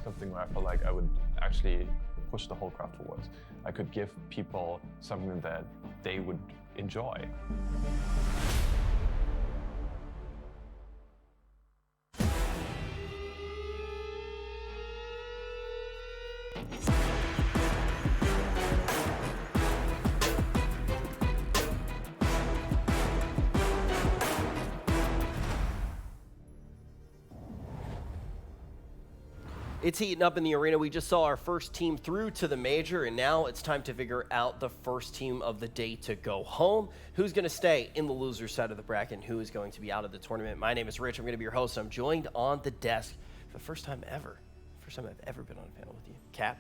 something where I felt like I would actually push the whole craft forwards. I could give people something that they would enjoy. It's heating up in the arena. We just saw our first team through to the major, and now it's time to figure out the first team of the day to go home. Who's going to stay in the loser side of the bracket and who is going to be out of the tournament. My name is Rich. I'm going to be your host. I'm joined on the desk for the first time ever. First time I've ever been on a panel with you. Cap.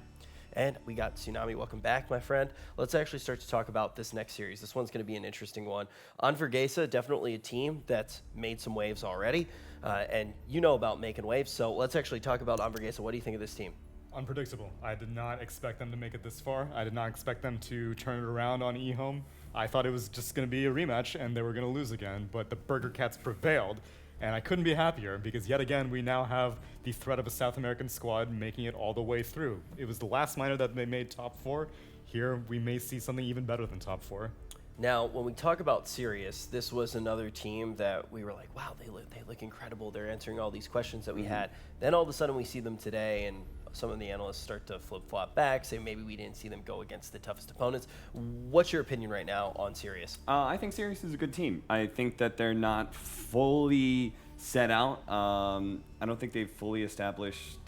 And we got Tsunami. Welcome back, my friend. Let's actually start to talk about this next series. This one's going to be an interesting one. Anvorgesa, definitely a team that's made some waves already. And you know about making waves, so let's actually talk about Anvorgesa. What do you think of this team? Unpredictable. I did not expect them to make it this far. I did not expect them to turn it around on eHome. I thought it was just going to be a rematch and they were going to lose again, but the Burger Cats prevailed. And I couldn't be happier because yet again, we now have the threat of a South American squad making it all the way through. It was the last minor that they made top 4. Here, we may see something even better than top 4. Now, when we talk about Sirius, this was another team that we were like, wow, they look incredible. They're answering all these questions that we had. Then all of a sudden we see them today, and some of the analysts start to flip-flop back, say maybe we didn't see them go against the toughest opponents. What's your opinion right now on Sirius? I think Sirius is a good team. I think that they're not fully set out. I don't think they've fully established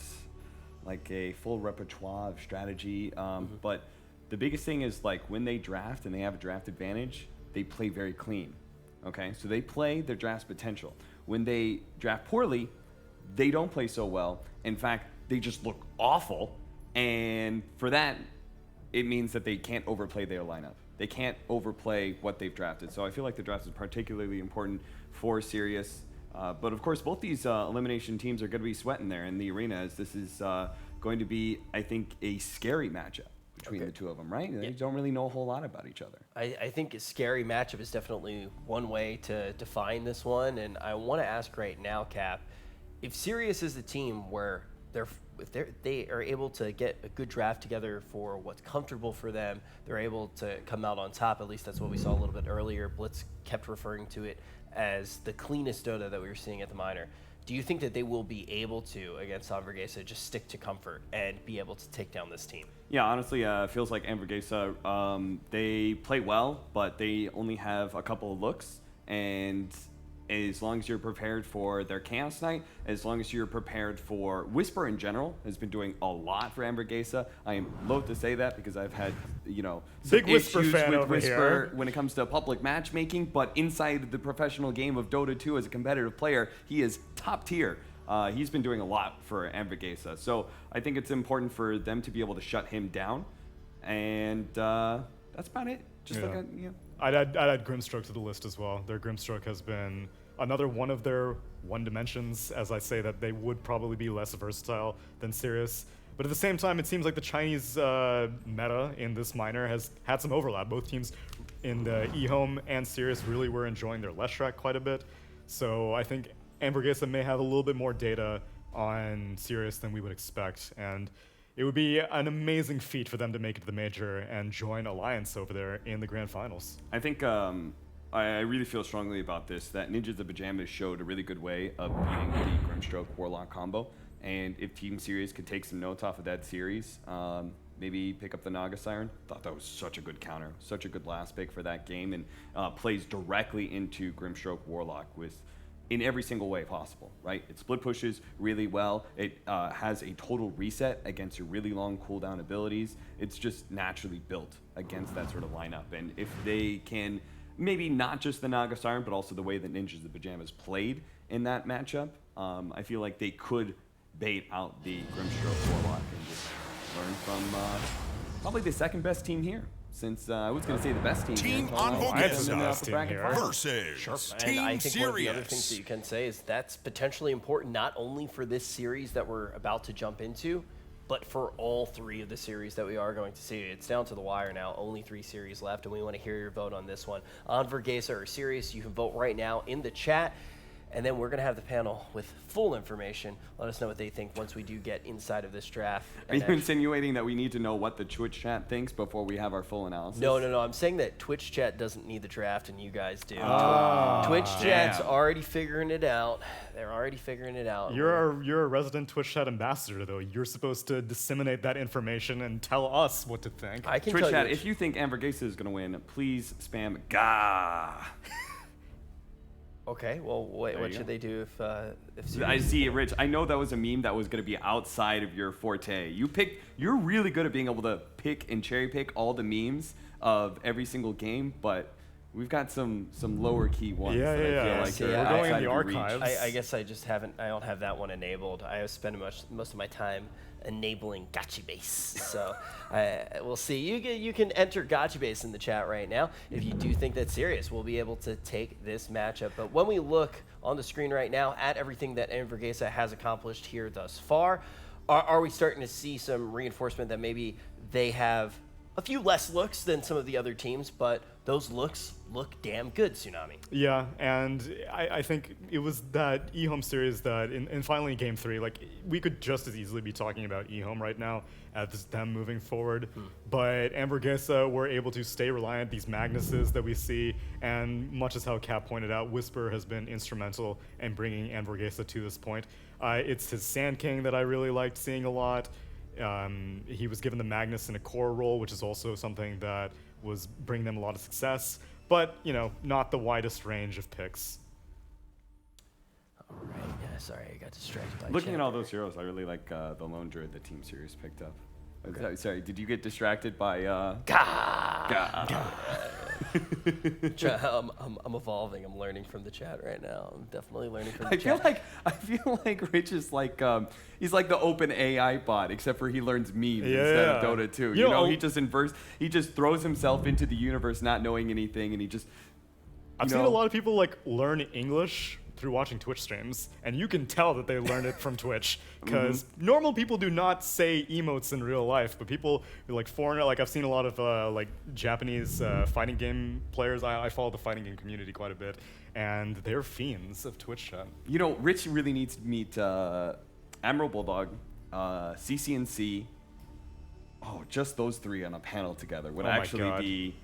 like a full repertoire of strategy, but the biggest thing is like when they draft and they have a draft advantage, they play very clean. Okay, so they play their draft's potential. When they draft poorly, they don't play so well. In fact, they just look awful, and for that, it means that they can't overplay their lineup. They can't overplay what they've drafted. So I feel like the draft is particularly important for Sirius. But of course, both these elimination teams are going to be sweating there in the arena, as this is going to be, I think, a scary matchup between the two of them, right? They don't really know a whole lot about each other. I think a scary matchup is definitely one way to define this one, and I want to ask right now, Cap, if Sirius is the team where they are able to get a good draft together for what's comfortable for them, they're able to come out on top. At least that's what we saw a little bit earlier. Blitz kept referring to it as the cleanest Dota that we were seeing at the minor. Do you think that they will be able to, against Anvorgesa, just stick to comfort and be able to take down this team? Yeah, honestly, it feels like Anvorgesa, they play well, but they only have a couple of looks, and as long as you're prepared for their Chaos Knight, as long as you're prepared for Whisper in general, has been doing a lot for Anvorgesa. I am loath to say that because I've had, some Big Whisper issues fan with over Whisper here. when it comes to public matchmaking, but inside the professional game of Dota 2 as a competitive player, he is top tier. He's been doing a lot for Anvorgesa. So I think it's important for them to be able to shut him down, and that's about it. Just I'd add Grimstroke to the list as well. Their Grimstroke has been another one of their one dimensions, as I say that they would probably be less versatile than Sirius. But at the same time, it seems like the Chinese meta in this minor has had some overlap. Both teams in the eHome and Sirius really were enjoying their Leshrac quite a bit. So I think Anvorgesa may have a little bit more data on Sirius than we would expect. And it would be an amazing feat for them to make it to the major and join Alliance over there in the grand finals. I think I really feel strongly about this, that Ninjas of Pajamas showed a really good way of beating the Grimstroke Warlock combo. And if Team Sirius could take some notes off of that series, maybe pick up the Naga Siren. Thought that was such a good counter, such a good last pick for that game, and plays directly into Grimstroke Warlock in every single way possible, right? It split pushes really well. It has a total reset against your really long cooldown abilities. It's just naturally built against that sort of lineup. And if they can, maybe not just the Naga Siren, but also the way that Ninjas of Pajamas played in that matchup, I feel like they could bait out the Grimstroke Warlock and just learn from probably the second best team here. Since I was going to say the best team Team here. Anvorgesa versus Sure. Team And I think one of the other things Sirius. that you can say is that's potentially important not only for this series that we're about to jump into, but for all 3 of the series that we are going to see. It's down to the wire now, only 3 series left, and we want to hear your vote on this one. Anvorgesa or Sirius, you can vote right now in the chat. And then we're going to have the panel with full information. Let us know what they think once we do get inside of this draft. Are you insinuating that we need to know what the Twitch chat thinks before we have our full analysis? No. I'm saying that Twitch chat doesn't need the draft, and you guys do. Oh, Twitch chat's damn. already figuring it out. They're already figuring it out. You're a resident Twitch chat ambassador, though. You're supposed to disseminate that information and tell us what to think. I can Twitch tell chat, you if you think Anvorgesa is going to win, please spam GA. Okay, well, wait, what should they do if I Sirius see it, Rich. I know that was a meme that was going to be outside of your forte. You're really good at being able to pick and cherry pick all the memes of every single game, but we've got some lower key ones. Yeah, that yeah, I feel yeah. like See, are We're I- going in outside the of your reach. archives. I guess I just haven't. I don't have that one enabled. I spend most of my time enabling Gotcha Base. So we'll see. You can enter Gotcha Base in the chat right now if you do think that Sirius will be able to take this matchup. But when we look on the screen right now at everything that Anvorgesa has accomplished here thus far, are we starting to see some reinforcement that maybe they have a few less looks than some of the other teams, but those looks look damn good, Tsunami? Yeah, and I think it was that eHome series that, in finally Game 3, like, we could just as easily be talking about eHome right now as them moving forward. But Anvorgesa were able to stay reliant, these Magnuses that we see, and much as how Cap pointed out, Whisper has been instrumental in bringing Anvorgesa to this point. It's his Sand King that I really liked seeing a lot. He was given the Magnus in a core role, which is also something that was bringing them a lot of success, but, you know, not the widest range of picks. All right. Yeah, sorry, I got distracted by Looking chat at all there. those heroes, I really like the Lone Druid that Team Sirius picked up. Sorry, did you get distracted by Gah! I'm evolving. I'm learning from the chat right now. I'm definitely learning from the chat. I feel like Rich is like he's like the open AI bot, except for he learns memes instead of Dota 2. You know, he just throws himself into the universe not knowing anything, and he just I've seen a lot of people like learn English through watching Twitch streams, and you can tell that they learned it from Twitch, because normal people do not say emotes in real life, but people like foreigner, like I've seen a lot of like Japanese fighting game players. I follow the fighting game community quite a bit, and they're fiends of Twitch chat. You know, Rich really needs to meet Admiral Bulldog, CCNC. Oh, just those three on a panel together would Oh my actually God. be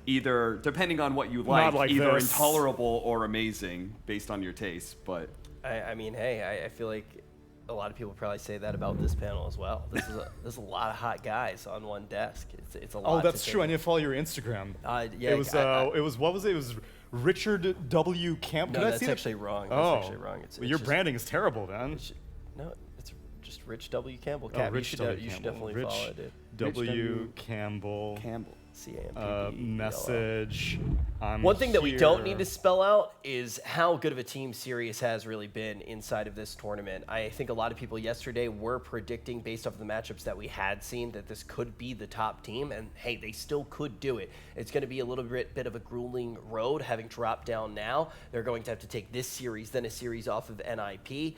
either, depending on what you Not like either this. intolerable or amazing based on your taste. But I mean, hey, I feel like a lot of people probably say that about this panel as well. There's a lot of hot guys on one desk. It's a lot. Oh, that's to true. I take. need to follow your Instagram. Yeah, It was what was it? It was Richard W. Camp. No, Did I that's see actually wrong. Oh, That's actually wrong. It's your just- branding is terrible, man. No, it's just Rich W. Campbell. Oh, Cap, Rich you W. should Campbell. definitely Rich follow it, dude. W. Campbell. Campbell. Message. I'm One thing that we don't here. need to spell out is how good of a team Sirius has really been inside of this tournament. I think a lot of people yesterday were predicting, based off of the matchups that we had seen, that this could be the top team, and hey, they still could do it. It's going to be a little bit of a grueling road, having dropped down now. They're going to have to take this series, then a series off of NIP.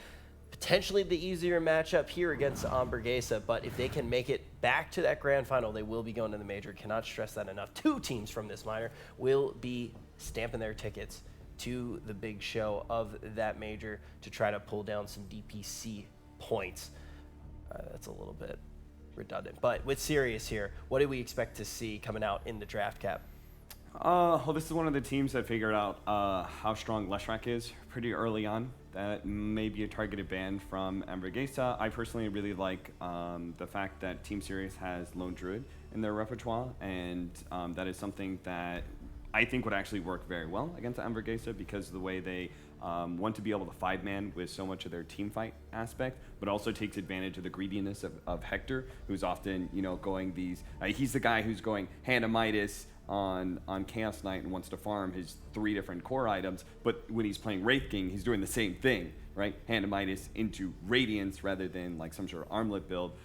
Potentially the easier matchup here against Anvorgesa, but if they can make it back to that grand final, they will be going to the major. Cannot stress that enough. 2 teams from this minor will be stamping their tickets to the big show of that major to try to pull down some DPC points. That's a little bit redundant. But with Sirius here, what do we expect to see coming out in the draft, Cap? Well, this is one of the teams that figured out how strong Leshrac is pretty early on. That may be a targeted ban from Anvorgesa. I personally really like the fact that Team Sirius has Lone Druid in their repertoire, and that is something that I think would actually work very well against Anvorgesa because of the way they want to be able to 5-man with so much of their team fight aspect, but also takes advantage of the greediness of Hector, who's often, you know, going these. He's the guy who's going Hand of Midas on Chaos Knight and wants to farm his 3 different core items, but when he's playing Wraith King, he's doing the same thing, right? Hand of Midas into Radiance rather than like some sort of armlet build.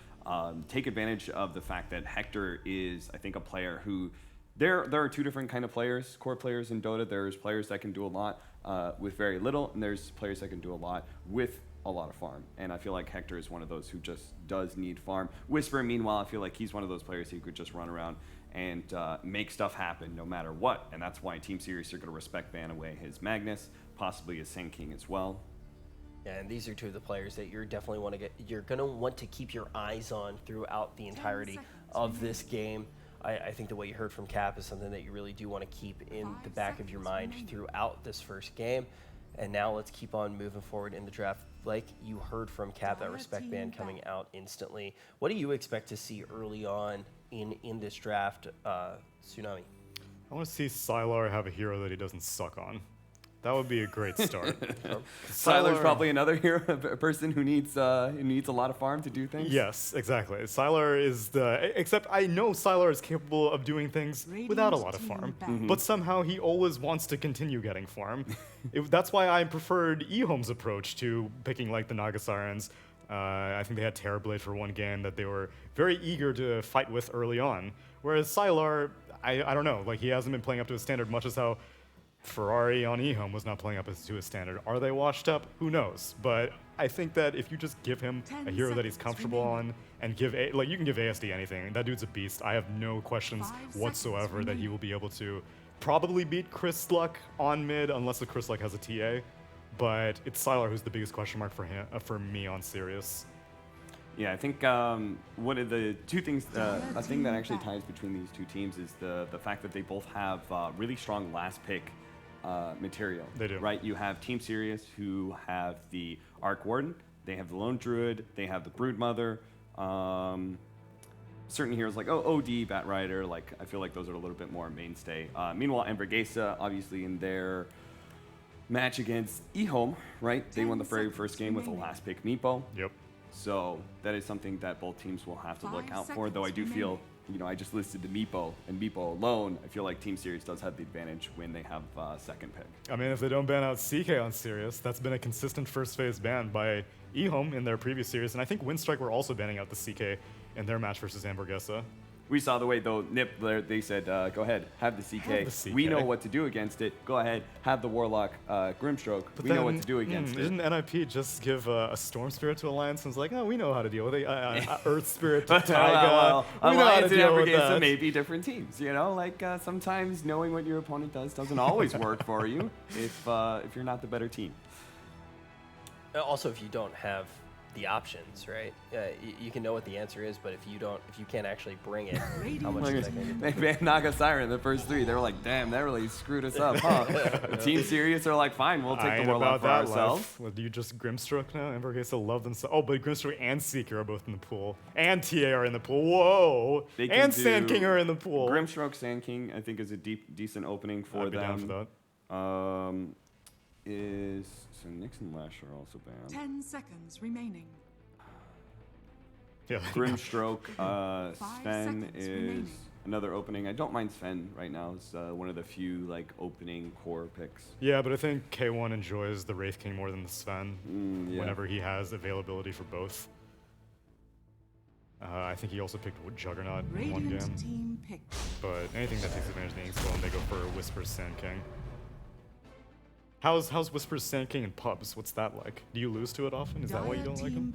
Take advantage of the fact that Hector is, I think, a player who there are 2 different kind of players, core players in Dota. There's players that can do a lot with very little, and there's players that can do a lot with a lot of farm. And I feel like Hector is one of those who just does need farm. Whisper, meanwhile, I feel like he's one of those players who could just run around and make stuff happen no matter what. And that's why Team Sirius are going to respect ban away his Magnus, possibly his Sand King as well. Yeah, and these are two of the players that you're going to want to keep your eyes on throughout the entirety of this game. I think the way you heard from Cap is something that you really do want to keep in the back of your mind throughout this first game. And now let's keep on moving forward in the draft. Like you heard from Cap, that respect ban coming out instantly. What do you expect to see early on in this draft, Tsunami? I want to see Sylar have a hero that he doesn't suck on. That would be a great start. Sylar's probably another hero, a person who needs a lot of farm to do things. Yes, exactly. Sylar is except I know Sylar is capable of doing things without a lot of farm, but somehow he always wants to continue getting farm. That's why I preferred eHome's approach to picking like the Nagasirens. I think they had Terrorblade for one game that they were very eager to fight with early on. Whereas Sylar, I don't know, like he hasn't been playing up to his standard much as how Ferrari on eHome was not playing up to his standard. Are they washed up? Who knows? But I think that if you just give him a hero that he's comfortable on and you can give ASD anything. That dude's a beast. I have no questions whatsoever that he will be able to probably beat Chris Luck on mid unless the Chris Luck has a TA. But it's Sylar who's the biggest question mark for me on Sirius. Yeah, I think one of the two things, a thing that actually ties between these two teams is the fact that they both have really strong last pick material. They do. Right? You have Team Sirius who have the Arc Warden, they have the Lone Druid, they have the Broodmother, certain heroes like OD, Bat Rider, like I feel like those are a little bit more mainstay. Meanwhile, Anvorgesa, obviously in their match against eHome, right? They won the very first game with a last pick Meepo. Yep. So that is something that both teams will have to look out for, though I do feel, I just listed the Meepo, and Meepo alone, I feel like Team Sirius does have the advantage when they have second pick. I mean, if they don't ban out CK on Sirius, that's been a consistent first phase ban by eHome in their previous series, and I think Windstrike were also banning out the CK in their match versus Anvorgesa. We saw the way, though, Nip, they said, go ahead, have the CK. We know what to do against it. Go ahead, have the Warlock Grimstroke. But we know what to do against it. Didn't NIP just give a Storm Spirit to Alliance and was like, oh, we know how to deal with it. Earth Spirit to Taiga. We know how to deal with that. May be different teams, Like, sometimes knowing what your opponent does doesn't always work for you if you're not the better team. Also, if you don't have the options, right? You can know what the answer is, but if you can't actually bring it, how much is that going to be? They banned Nagasira in the first three. They were like, damn, that really screwed us up, huh? Team Sirius are like, fine, we'll take the Warlock for ourselves. Well, do you just Grimstroke now? Anvorgesa love them so. Oh, but Grimstroke and Seeker are both in the pool. And TA are in the pool. Whoa! And Sand King are in the pool. Grimstroke, Sand King, I think is a decent opening for I'd be them. down for that. So Nyx and Lash are also banned. 10 seconds remaining. Yeah. Grimstroke, Sven is remaining. another opening. I don't mind Sven right now. It's one of the few like opening core picks. Yeah, but I think K1 enjoys the Wraith King more than the Sven Yeah. whenever he has availability for both. I think he also picked Juggernaut in one Radiant game. team picked. But anything that takes advantage of the Inkswell, and they go for Whisper's Sand King. How's Whisper's Sand King in pubs? What's that like? Do you lose to it often? Is that why you don't like him?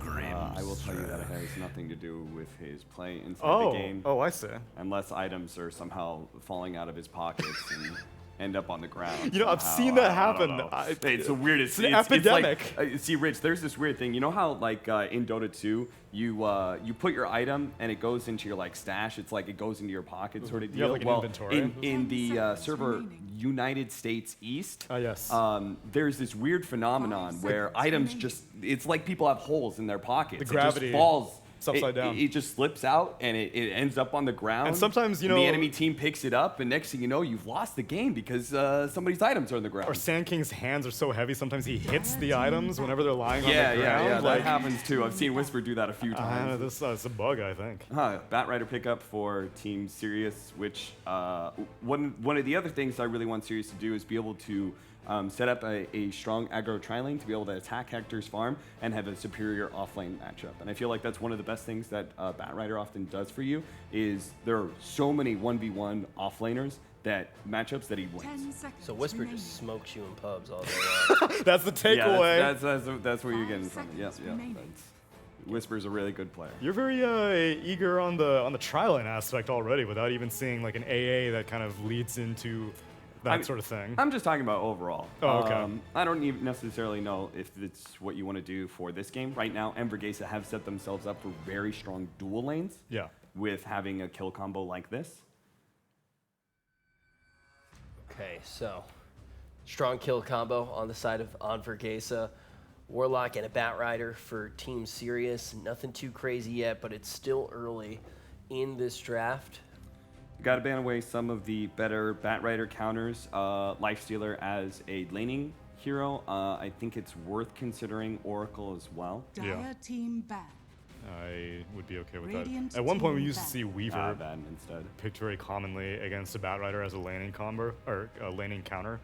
I will tell you that it has nothing to do with his play inside the game. Oh, I see. Unless items are somehow falling out of his pockets and end up on the ground. I've seen that happen. It's the weirdest. It's an epidemic. It's like, see, Rich, there's this weird thing. You know how, like, in Dota 2, you put your item and it goes into your, like, stash. It's like it goes into your pocket sort of You have, deal. like, an well, inventory. in the 10 seconds server remaining. United States East, yes. there's this weird phenomenon 5 where seconds items remaining. just, it's like people have holes in their pockets. The gravity. It just falls. It's upside down. It just slips out and it ends up on the ground. And sometimes, the enemy team picks it up, and next thing you know, you've lost the game because somebody's items are on the ground. Or Sand King's hands are so heavy, sometimes he hits the items whenever they're lying on the ground. Yeah, like, that happens too. I've seen Whisper do that a few times. This is a bug, I think. Bat Rider pickup for Team Sirius, which one of the other things I really want Sirius to do is be able to set up a strong aggro tri-lane to be able to attack Hector's farm and have a superior offlane matchup. And I feel like that's one of the best things that Bat Rider often does for you is there are so many 1v1 offlaners that matchups that he 10 wins. seconds So Whisper remaining. just smokes you in pubs all day long. That's the takeaway. That's where you're getting 5 from it. Yeah, seconds remaining. that's Whisper's a really good player. You're very eager on the tri-lane aspect already, without even seeing like an AA that kind of leads into that sort of thing. I'm just talking about overall. Oh, okay. I don't even necessarily know if it's what you want to do for this game. Right now, Anvorgesa have set themselves up for very strong dual lanes. Yeah. With having a kill combo like this. Okay, so strong kill combo on the side of Anvorgesa. Warlock and a Batrider for Team Sirius. Nothing too crazy yet, but it's still early in this draft. You got to ban away some of the better Batrider counters. Lifestealer as a laning hero. I think it's worth considering Oracle as well. Yeah. Team ban. I would be okay with Radiant that. At one point, we team used to ban. see Weaver Ban instead. picked very commonly against a Batrider as a laning combo, or a laning counter.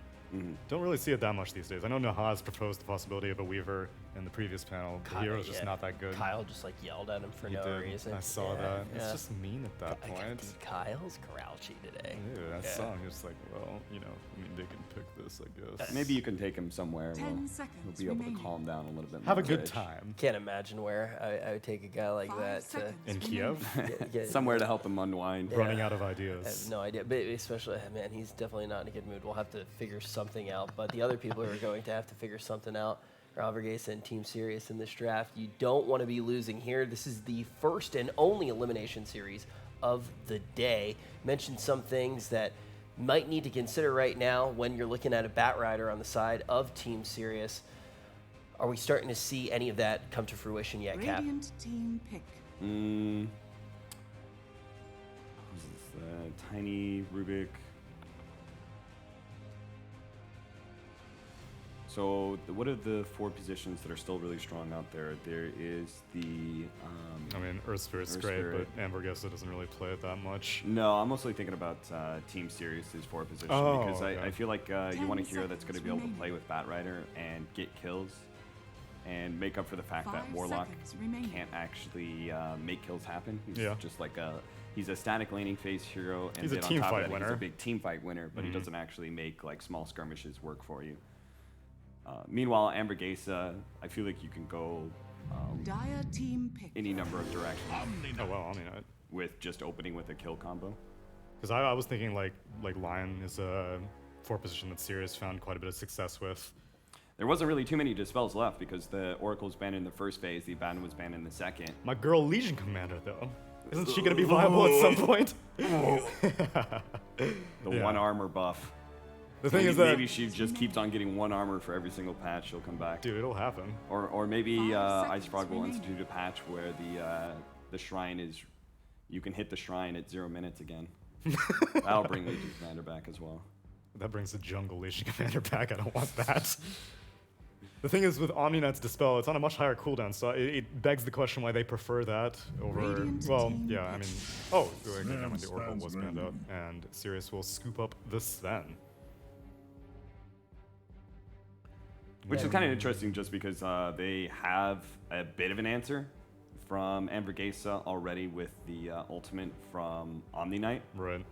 Don't really see it that much these days. I know Nahaz proposed the possibility of a Weaver in the previous panel. The hero's just not that good. Kyle just like yelled at him for He no did. reason. I saw that. It's just mean at that point. Dude, Kyle's grouchy today. Ew, that song is like, well, you know, I mean, they can pick this, I guess. Maybe you can take him somewhere. 10 We'll seconds be able remaining. to calm down a little bit. Have a more. good time. Can't imagine where I would take a guy like 5 that to seconds In remaining. Kiev, get Somewhere to help him unwind. running out of I have ideas. no idea, but especially, man, he's definitely not in a good mood. We'll have to figure something out. But the other people who are going to have to figure something out are Anvorgesa and Team Sirius in this draft. You don't want to be losing here. This is the first and only elimination series of the day. Mentioned some things that might need to consider right now when you're looking at a Batrider on the side of Team Sirius. Are we starting to see any of that come to fruition yet, Cap? Radiant team pick. Who's this? Tiny Rubik. So what are the 4 positions that are still really strong out there? There is the... I mean, Earth Spirit's Earth great, Spirit. but Anvorgesa doesn't really play it that much. No, I'm mostly thinking about Team Sirius' 4 position Oh, because okay. I feel like you want a hero that's going to be able to seconds play with Batrider and get kills and make up for the fact that 5 Warlock seconds remaining. can't actually make kills happen. He's Yeah. just like he's a static laning phase hero, and He's a then team on top fight of that, he's winner. a big team fight winner, but he doesn't actually make like small skirmishes work for you. Meanwhile, Anvorgesa, I feel like you can go Dire team pick. any number of directions Oh well, I mean, with just opening with a kill combo. because I was thinking like Lion is a 4 position that Sirius found quite a bit of success with. There wasn't really too many dispels left because the Oracle was banned in the first phase, the Abaddon was banned in the second. My girl Legion Commander though, isn't she gonna be viable at some point? The Yeah. 1 armor buff. The thing Maybe, is that, maybe she just keeps on getting 1 armor for every single patch. She'll come back. dude, it'll happen. Or maybe 5 Ice Frog will seconds institute a patch where the shrine is, you can hit the shrine at 0 minutes again. That'll bring Legion Commander back as well. That brings the jungle Legion Commander back. I don't want that. The thing is with Omni-Knight's Dispel, it's on a much higher cooldown, so it begs the question why they prefer that over. Radiant Well, team yeah, I mean, oh, never mind, the Oracle was banned out, and Sirius will scoop up the Sven. Which is kind of interesting just because they have a bit of an answer from Anvorgesa already with the ultimate from Omni Knight. Right.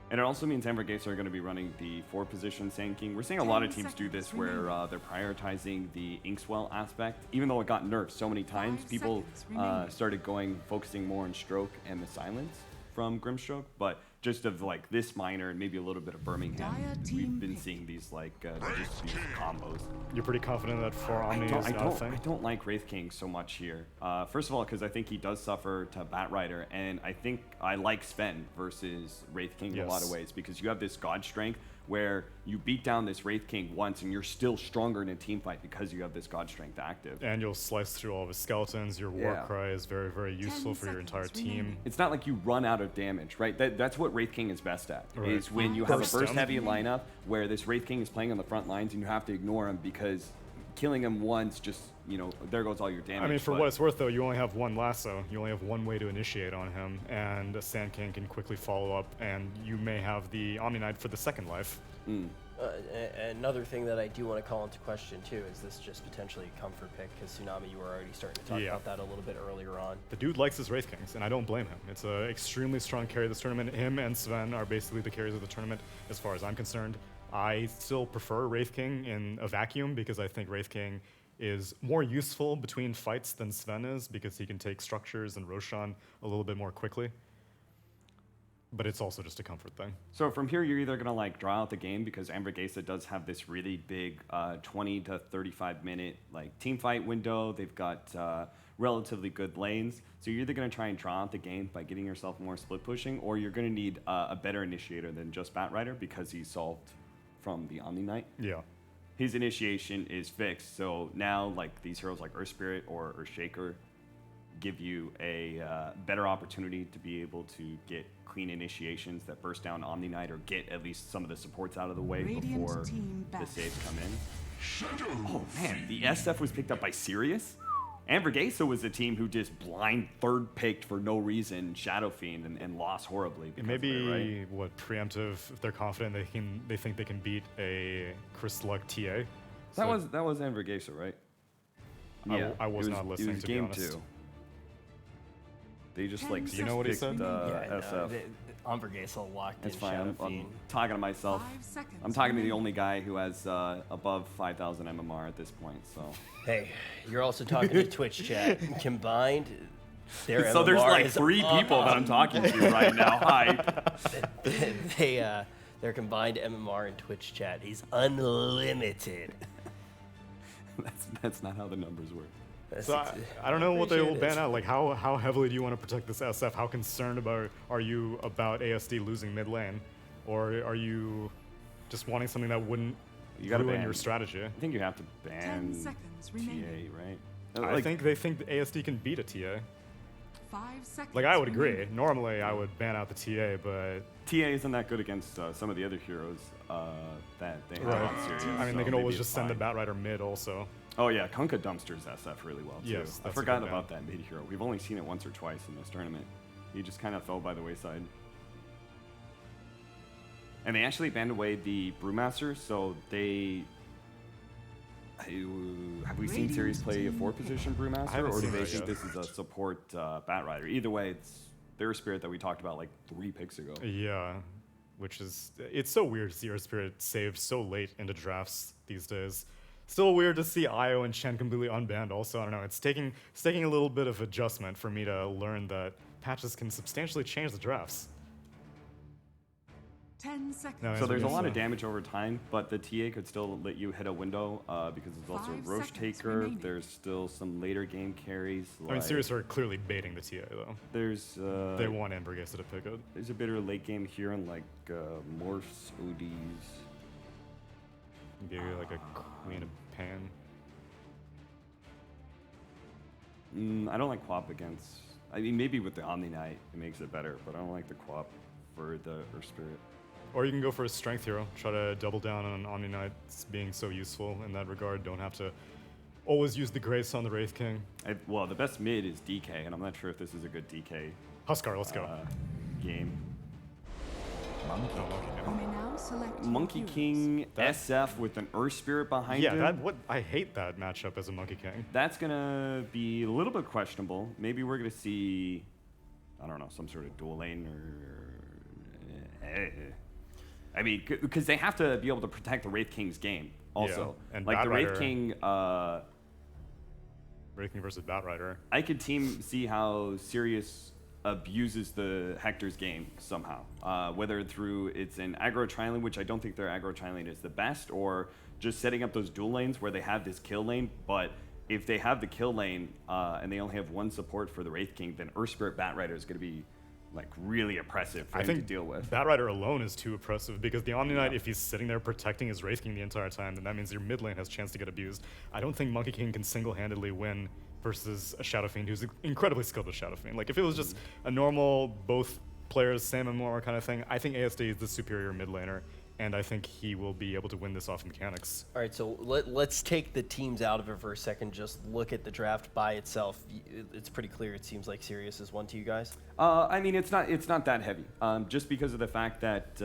And it also means Anvorgesa are going to be running the 4 position Sand King. We're seeing a lot of 10 teams do seconds this where they're prioritizing the Inkswell aspect. Even though it got nerfed so many times, 5 people seconds remaining. started focusing more on Stroke and the Silence from Grimstroke. But just of like this minor and maybe a little bit of Birmingham, Dire we've team been pick. seeing these like just these combos. You're pretty confident that 4 Omni is I not a thing? don't like Wraith King so much here. First of all, because I think he does suffer to Batrider, and I think I like Sven versus Wraith King in a lot of Yes. ways because you have this God strength where you beat down this Wraith King once and you're still stronger in a team fight because you have this God strength active. And you'll slice through all of his skeletons. Your War Yeah. Cry is very, very useful for your entire seconds team. remaining. It's not like you run out of damage, right? That's what Wraith King is best at, Right. is when you have Burst a burst him. heavy lineup where this Wraith King is playing on the front lines and you have to ignore him because killing him once just, there goes all your damage. I mean, for but- what it's worth, though, you only have 1 lasso. You only have 1 way to initiate on him, and a Sand King can quickly follow up, and you may have the Omni Knight for the second life. Another thing that I do want to call into question too is this just potentially a comfort pick because Tsunami, you were already starting to talk Yeah. about that a little bit earlier on. The dude likes his Wraith Kings, and I don't blame him. It's an extremely strong carry of this tournament. Him and Sven are basically the carries of the tournament, as far as I'm concerned. I still prefer Wraith King in a vacuum because I think Wraith King is more useful between fights than Sven is because he can take structures and Roshan a little bit more quickly. But it's also just a comfort thing. So from here, you're either going to like draw out the game because Anvorgesa does have this really big 20 to 35 minute like team fight window. They've got relatively good lanes. So you're either going to try and draw out the game by getting yourself more split pushing, or you're going to need a better initiator than just Batrider because he's solved from the Omni Knight. Yeah. His initiation is fixed. So now like these heroes like Earth Spirit or Shaker give you a better opportunity to be able to get clean initiations that burst down Omni Knight or get at least some of the supports out of the way Radiant before team the back. saves come in. Oh man, the SF was picked up by Sirius? Anvorgesa was a team who just blind third picked for no reason Shadow Fiend and lost horribly. It may be of it, right? what preemptive if they're confident they think they can beat a Chris Luck TA. That was Anvorgesa, right? I was it not listening, It was to be game honest. 2. They just 10 like Do you know what he picked, said? SF. Anvorgesa locked It's in fine. Shadow I'm Fiend. talking to myself. 5 seconds. I'm talking to the remaining. only guy who has above 5,000 MMR at this point. So, Hey, you're also talking to Twitch chat. Combined, their so there's MMR like is 3 people that I'm talking to right now. Hi. their combined MMR and Twitch chat is unlimited. That's not how the numbers work. That's So I don't know what they will appreciate ban it. out. Like how heavily do you want to protect this SF? How concerned are you about ASD losing mid lane, or are you just wanting something that wouldn't You gotta ruin ban. your strategy? I think you have to ban 10 seconds TA, remaining. right? I think they think the ASD can beat a TA. 5 seconds. Like I would agree. remaining. Normally I would ban out the TA, but TA isn't that good against some of the other heroes that they have right. on Sirius. I mean so they can maybe always it's just send the fine. Batrider mid also. Oh yeah, Kunkka dumpsters SF really well too. Yes, I that's a forgot good about ban. that mid hero. We've only seen it once or twice in this tournament. He just kind of fell by the wayside. And they actually banned away the Brewmaster, so they. Have we seen Sirius play a 4-position Brewmaster, haven't or do seen they that think yet. this is a support Batrider? Either way, it's their spirit that we talked about like 3 picks ago. Yeah, which is it's so weird to see our spirit saved so late into drafts these days. Still weird to see Io and Chen completely unbanned. Also, I don't know. It's taking a little bit of adjustment for me to learn that patches can substantially change the drafts. 10 seconds. No, So as there's a we lot saw. of damage over time, but the TA could still let you hit a window because there's also 5 Roche seconds Taker. remaining. There's still some later game carries. I mean, Sirius are clearly baiting the TA though. There's They want Anvorgesa to pick it. there's a bit of late game here in like Morphs, ODs. Maybe like a Queen of Pan. I don't like Quap against. I mean, maybe with the Omni Knight it makes it better, but I don't like the Quap for the Earth Spirit. Or you can go for a strength hero. Try to double down on Omni Knight's being so useful in that regard. Don't have to always use the Grace on the Wraith King. Well, the best mid is DK, and I'm not sure if this is a good DK Huskar, let's go. game. You may now select your Monkey heroes. King That- SF with an Earth Spirit behind Yeah, him. I hate that matchup as a Monkey King. That's gonna be a little bit questionable. Maybe we're gonna see, I don't know, some sort of dual lane or. I mean, because they have to be able to protect the Wraith King's game. Also, and like the Wraith Batrider- King, Wraith King versus Batrider. I could see how Sirius abuses the Hector's game somehow. Whether through it's an aggro tri-lane, which I don't think their aggro tri-lane is the best, or just setting up those dual lanes where they have this kill lane. But if they have the kill lane and they only have one support for the Wraith King, then Earth Spirit Batrider is going to be like really oppressive for I him think to deal with. Batrider alone is too oppressive because the Omni Knight, if he's sitting there protecting his Wraith King the entire time, then that means your mid lane has a chance to get abused. I don't think Monkey King can single-handedly win versus a Shadow Fiend who's incredibly skilled with Shadow Fiend. Like if it was just a normal both players same MMR kind of thing, I think ASD is the superior mid laner, and I think he will be able to win this off mechanics. All right, so let's take the teams out of it for a second. Just look at the draft by itself. It's pretty clear. It seems like Sirius is one to you guys. I mean, it's not that heavy. Just because of the fact that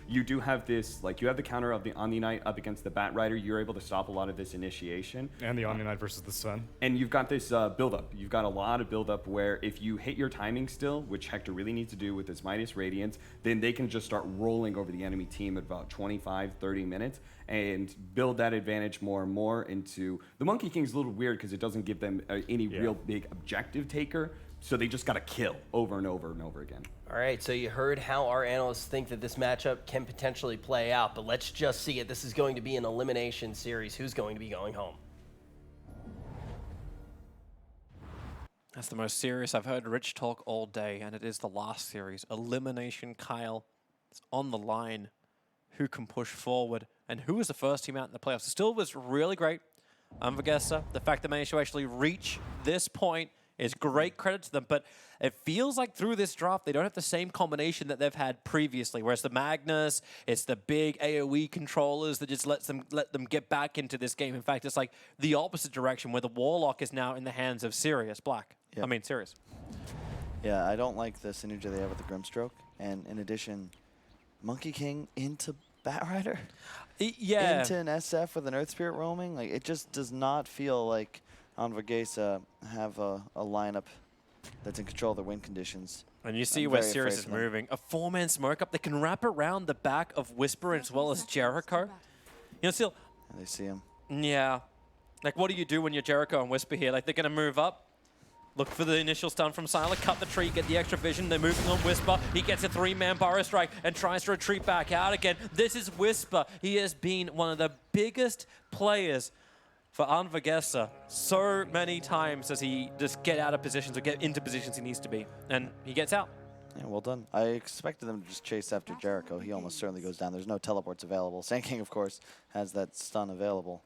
you do have this, like you have the counter of the Omni Knight up against the Batrider. You're able to stop a lot of this initiation. And the Omni Knight versus the Sven. And you've got this build-up. You've got a lot of build-up where if you hit your timing still, which Hector really needs to do with his Midas Radiance, then they can just start rolling over the enemy team at about 25, 30 minutes and build that advantage more and more into... The Monkey King's a little weird because it doesn't give them any real big objective taker, so they just got to kill over and over and over again. All right, so you heard how our analysts think that this matchup can potentially play out, but let's just see it. This is going to be an elimination series. Who's going to be going home? That's the most serious I've heard Rich talk all day, and it is the last series. Elimination, Kyle. It's on the line. Who can push forward, and who is the first team out in the playoffs? It still was really great. Anvorgesa, the fact they managed to actually reach this point is great credit to them, but it feels like through this draft, they don't have the same combination that they've had previously, whereas the Magnus, it's the big AoE controllers that just let them get back into this game. In fact, it's like the opposite direction, where the Warlock is now in the hands of Sirius Black. Yep. I mean, Sirius. Yeah, I don't like the synergy they have with the Grimstroke, and in addition, Monkey King into Batrider? Yeah. Into an SF with an Earth Spirit roaming? Like, it just does not feel like Anvorgesa have a lineup that's in control of the win conditions. And you see where Sirius is moving. A 4-man smoke up that can wrap around the back of Whisper as well as Jericho. You know, still... They see him. Yeah. Like, what do you do when you're Jericho and Whisper here? Like, they're going to move up. Look for the initial stun from Sylar, cut the tree, get the extra vision. They're moving on Whisper. He gets a 3-man Burrow Strike and tries to retreat back out again. This is Whisper. He has been one of the biggest players for Anvorgesa. So many times does he just get out of positions or get into positions he needs to be. And he gets out. Yeah, well done. I expected them to just chase after Jericho. He almost certainly goes down. There's no teleports available. Sand King, of course, has that stun available.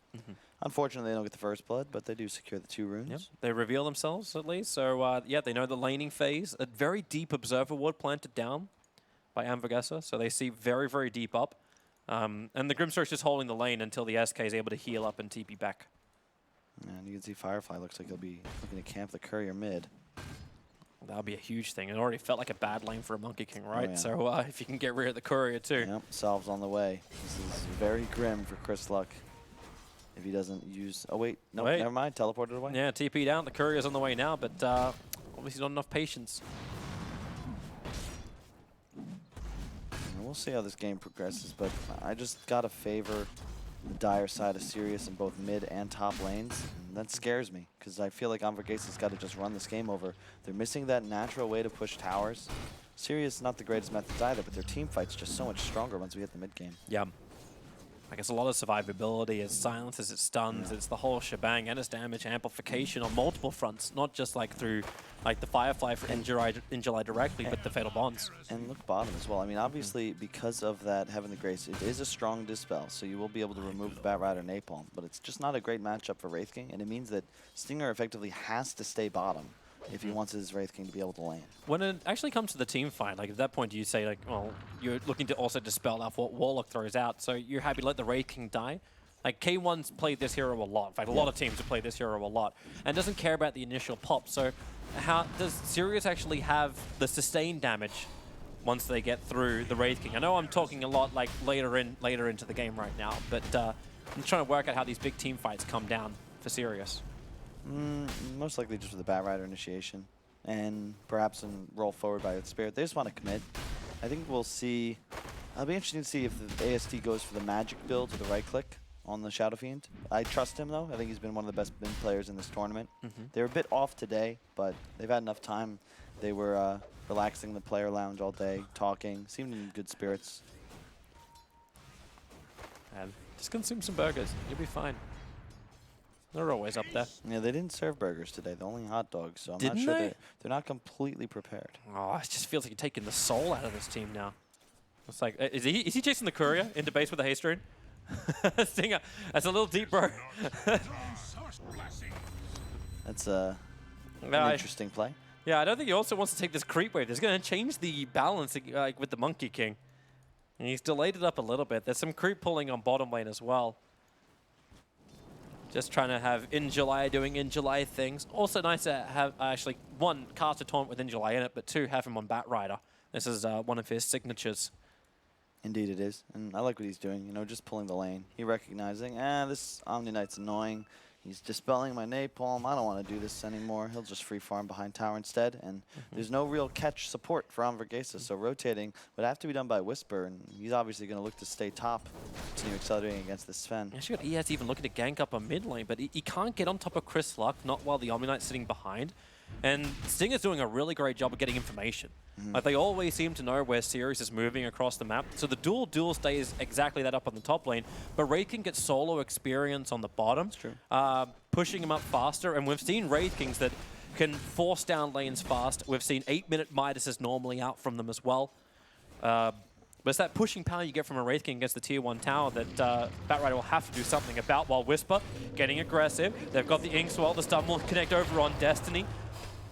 Unfortunately, they don't get the first blood, but they do secure the 2 runes. Yep. They reveal themselves, at least. So, yeah, they know the laning phase. A very deep Observer Ward planted down by Anvorgesa, so they see very, very deep up. And the Grimstroke's just holding the lane until the SK is able to heal up and TP back. And you can see Firefly looks like he'll be looking to camp the courier mid. That would be a huge thing. It already felt like a bad lane for a Monkey King, right? Oh, yeah. So if you can get rid of the courier too. Yep, Salve's on the way. This is very grim for Chris Luck. If he doesn't use... Oh, wait. No, never mind. Teleported away. Yeah, TP'd out. The courier's on the way now, but obviously not enough patience. And we'll see how this game progresses, but I just got to favor the dire side of Sirius in both mid and top lanes. And that scares me, because I feel like Anvorgesa's got to just run this game over. They're missing that natural way to push towers. Sirius, not the greatest methods either, but their team fight's just so much stronger once we hit the mid game. Yeah. Like, it's a lot of survivability, it's silences, it's stuns, it's the whole shebang, and it's damage amplification on multiple fronts, not just like through like the Firefly for in July directly, but the Fatal Bonds. And look bottom as well. I mean, obviously, because of that Heavenly Grace, it is a strong dispel, so you will be able to remove the Batrider Napalm, but it's just not a great matchup for Wraith King, and it means that Stinger effectively has to stay bottom if he wants his Wraith King to be able to lane. When it actually comes to the team fight, like at that point, do you say like, well, you're looking to also dispel off what Warlock throws out, so you're happy to let the Wraith King die? Like K1's played this hero a lot. In fact, a lot of teams have played this hero a lot, and doesn't care about the initial pop. So, how does Sirius actually have the sustained damage once they get through the Wraith King? I know I'm talking a lot like later into the game right now, but I'm trying to work out how these big team fights come down for Sirius. Most likely just with the Batrider initiation, and perhaps some roll forward by the Spirit. They just want to commit. I think we'll see. I'll be interested to see if the AST goes for the magic build with the right click on the Shadow Fiend. I trust him though. I think he's been one of the best bin players in this tournament. They're a bit off today, but they've had enough time. They were relaxing in the player lounge all day, talking, seemed in good spirits. And just consume some burgers. You'll be fine. They're always up there. Yeah, they didn't serve burgers today. They're only hot dogs, so I'm Didn't not sure they? they're not completely prepared. Oh, it just feels like you're taking the soul out of this team now. It's like, is he chasing the courier into base with the haste rune? Stinger, that's a little deep, bro. That's an interesting play. Yeah, I don't think he also wants to take this creep wave. It's going to change the balance like with the Monkey King. And he's delayed it up a little bit. There's some creep pulling on bottom lane as well. Just trying to have In July doing In July things. Also nice to have actually, one, cast a taunt with In July in it, but two, have him on Batrider. This is one of his signatures. Indeed it is. And I like what he's doing, you know, just pulling the lane. He recognizing, this Omni Knight's annoying. He's dispelling my napalm. I don't want to do this anymore. He'll just free farm behind tower instead. And there's no real catch support for Anvorgesa, so rotating would have to be done by Whisper, and he's obviously going to look to stay top, continue accelerating against the Sven. Actually, he has even looking to gank up a mid lane, but he can't get on top of Chris Luck, not while the Omni Knight's sitting behind. And Stinger's doing a really great job of getting information. Like, they always seem to know where Sirius is moving across the map. So the dual stays exactly that up on the top lane. But Wraith King gets solo experience on the bottom. That's true. Pushing him up faster. And we've seen Wraith Kings that can force down lanes fast. We've seen 8-minute Midases normally out from them as well. But it's that pushing power you get from a Wraith King against the tier 1 tower that Batrider will have to do something about, while Whisper getting aggressive. They've got the Inkswell. The stun will connect over on Destiny.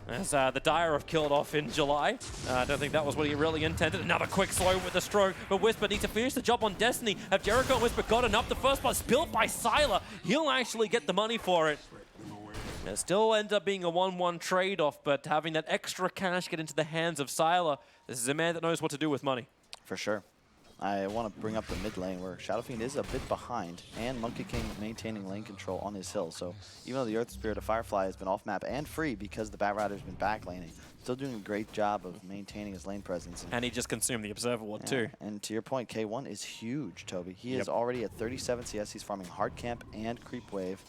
As the Dire have killed off in July. I don't think that was what he really intended. Another quick slow with the stroke, but Whisper needs to finish the job on Destiny. Have Jericho and Whisper gotten up? The first blood spilled by Sylar. He'll actually get the money for it. It still ends up being a 1-1 trade-off, but having that extra cash get into the hands of Sylar, this is a man that knows what to do with money. For sure. I want to bring up the mid lane where Shadow Fiend is a bit behind, and Monkey King maintaining lane control on his hill. So even though the Earth Spirit of Firefly has been off map and free because the Batrider's been back laning, still doing a great job of maintaining his lane presence. And he just consumed the Observer Ward too. And to your point, K1 is huge, Toby. He is already at 37 CS. He's farming hard camp and creep wave.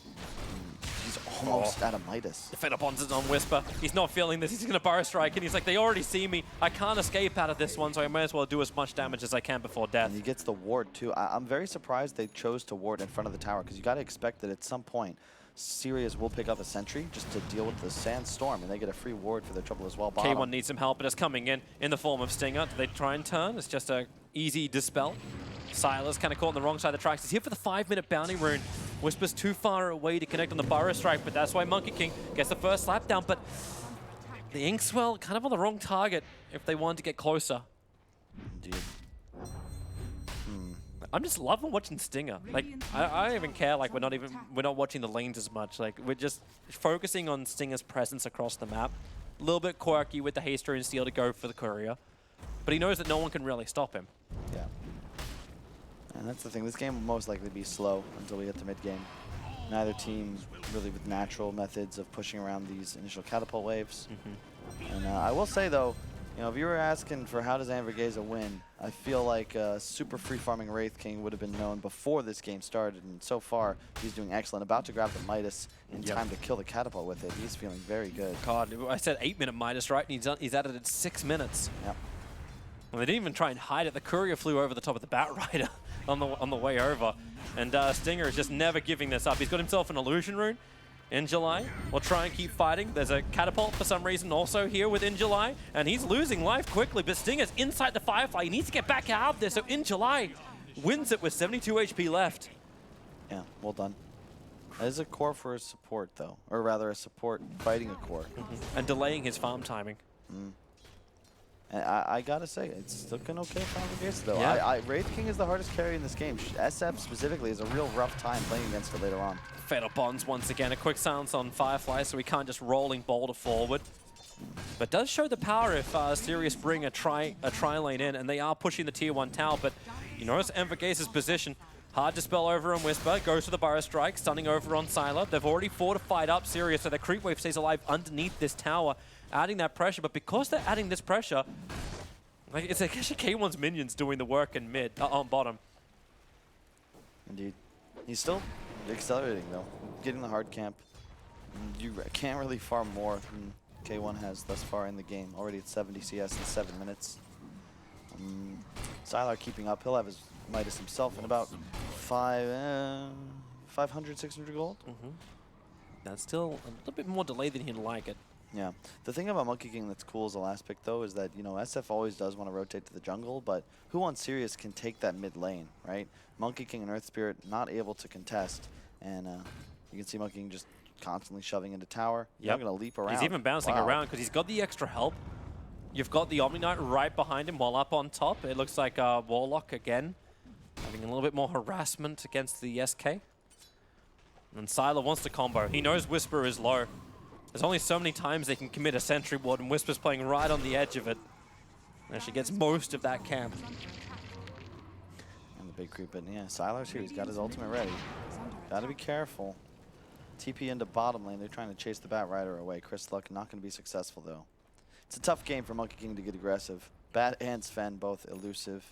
He's almost out of Midas. The Fed up on Whisper. He's not feeling this. He's going to Burrow Strike, and he's like, they already see me. I can't escape out of this one, so I may as well do as much damage as I can before death. And he gets the ward, too. I'm very surprised they chose to ward in front of the tower, because you got to expect that at some point, Sirius will pick up a sentry just to deal with the sandstorm, and they get a free ward for their trouble as well. K1 needs some help, but it's coming in the form of Stinger. Do they try and turn? It's just a easy dispel. Sylar's kind of caught on the wrong side of the tracks. He's here for the 5-minute bounty rune. Whisper's too far away to connect on the Burrow Strike, but that's why Monkey King gets the first slap down. But the Inkswell kind of on the wrong target if they wanted to get closer. Indeed. I'm just loving watching Stinger. Like, I don't even care. Like, we're not watching the lanes as much. Like, we're just focusing on Stinger's presence across the map. A little bit quirky with the Haste Rune Steel to go for the courier, but he knows that no one can really stop him. Yeah. And that's the thing. This game will most likely be slow until we get to mid-game. Neither team really with natural methods of pushing around these initial catapult waves. And I will say, though, you know, if you were asking for how does Anvorgesa win, I feel like super free farming Wraith King would have been known before this game started, and so far he's doing excellent. About to grab the Midas in time to kill the catapult with it. He's feeling very good. God, I said 8-minute Midas, right? And he's at it at 6 minutes. Yep. Well, they didn't even try and hide it. The courier flew over the top of the Batrider on the way over, and Stinger is just never giving this up. He's got himself an illusion rune in July. We'll try and keep fighting. There's a catapult for some reason also here within July, and he's losing life quickly, but Stinger's inside the Firefly. He needs to get back out there, so in July wins it with 72 HP left. Yeah, well done. That is a core for a support, though, or rather a support fighting a core. And delaying his farm timing. And I gotta say, it's looking okay for Anvorgesa, though. Yeah. Wraith King is the hardest carry in this game. SF specifically is a real rough time playing against it later on. Fatal Bonds once again. A quick silence on Firefly, so we can't just rolling boulder forward. But does show the power if Sirius bring a tri lane in, and they are pushing the tier 1 tower. But you notice Anvorgesa's position. Hard to spell over on Whisper. Goes for the Burrow Strike, stunning over on Sylar. They've already fortified up Sirius, so their creep wave stays alive underneath this tower, adding that pressure. But because they're adding this pressure, like, it's actually K1's minions doing the work in mid, on bottom. Indeed. He's still accelerating, though. Getting the hard camp. You can't really farm more than K1 has thus far in the game. Already at 70 CS in 7 minutes. Sylar keeping up. He'll have his Midas himself in about 500, 600 gold. That's still a little bit more delayed than he'd like it. Yeah. The thing about Monkey King that's cool as a last pick, though, is that, you know, SF always does want to rotate to the jungle, but who on Sirius can take that mid lane, right? Monkey King and Earth Spirit not able to contest, and you can see Monkey King just constantly shoving into tower. Yep. Going to leap around. He's even bouncing around because he's got the extra help. You've got the Omni Knight right behind him while up on top. It looks like Warlock again, having a little bit more harassment against the SK. And Sylar wants to combo. He knows Whisper is low. There's only so many times they can commit a sentry ward, and Whisper's playing right on the edge of it. And she gets most of that camp. And the big creep, but yeah, Sylar's here. He's got his ultimate ready. Gotta be careful. TP into bottom lane. They're trying to chase the Bat Rider away. Chris Luck not going to be successful, though. It's a tough game for Monkey King to get aggressive. Bat and Sven both elusive.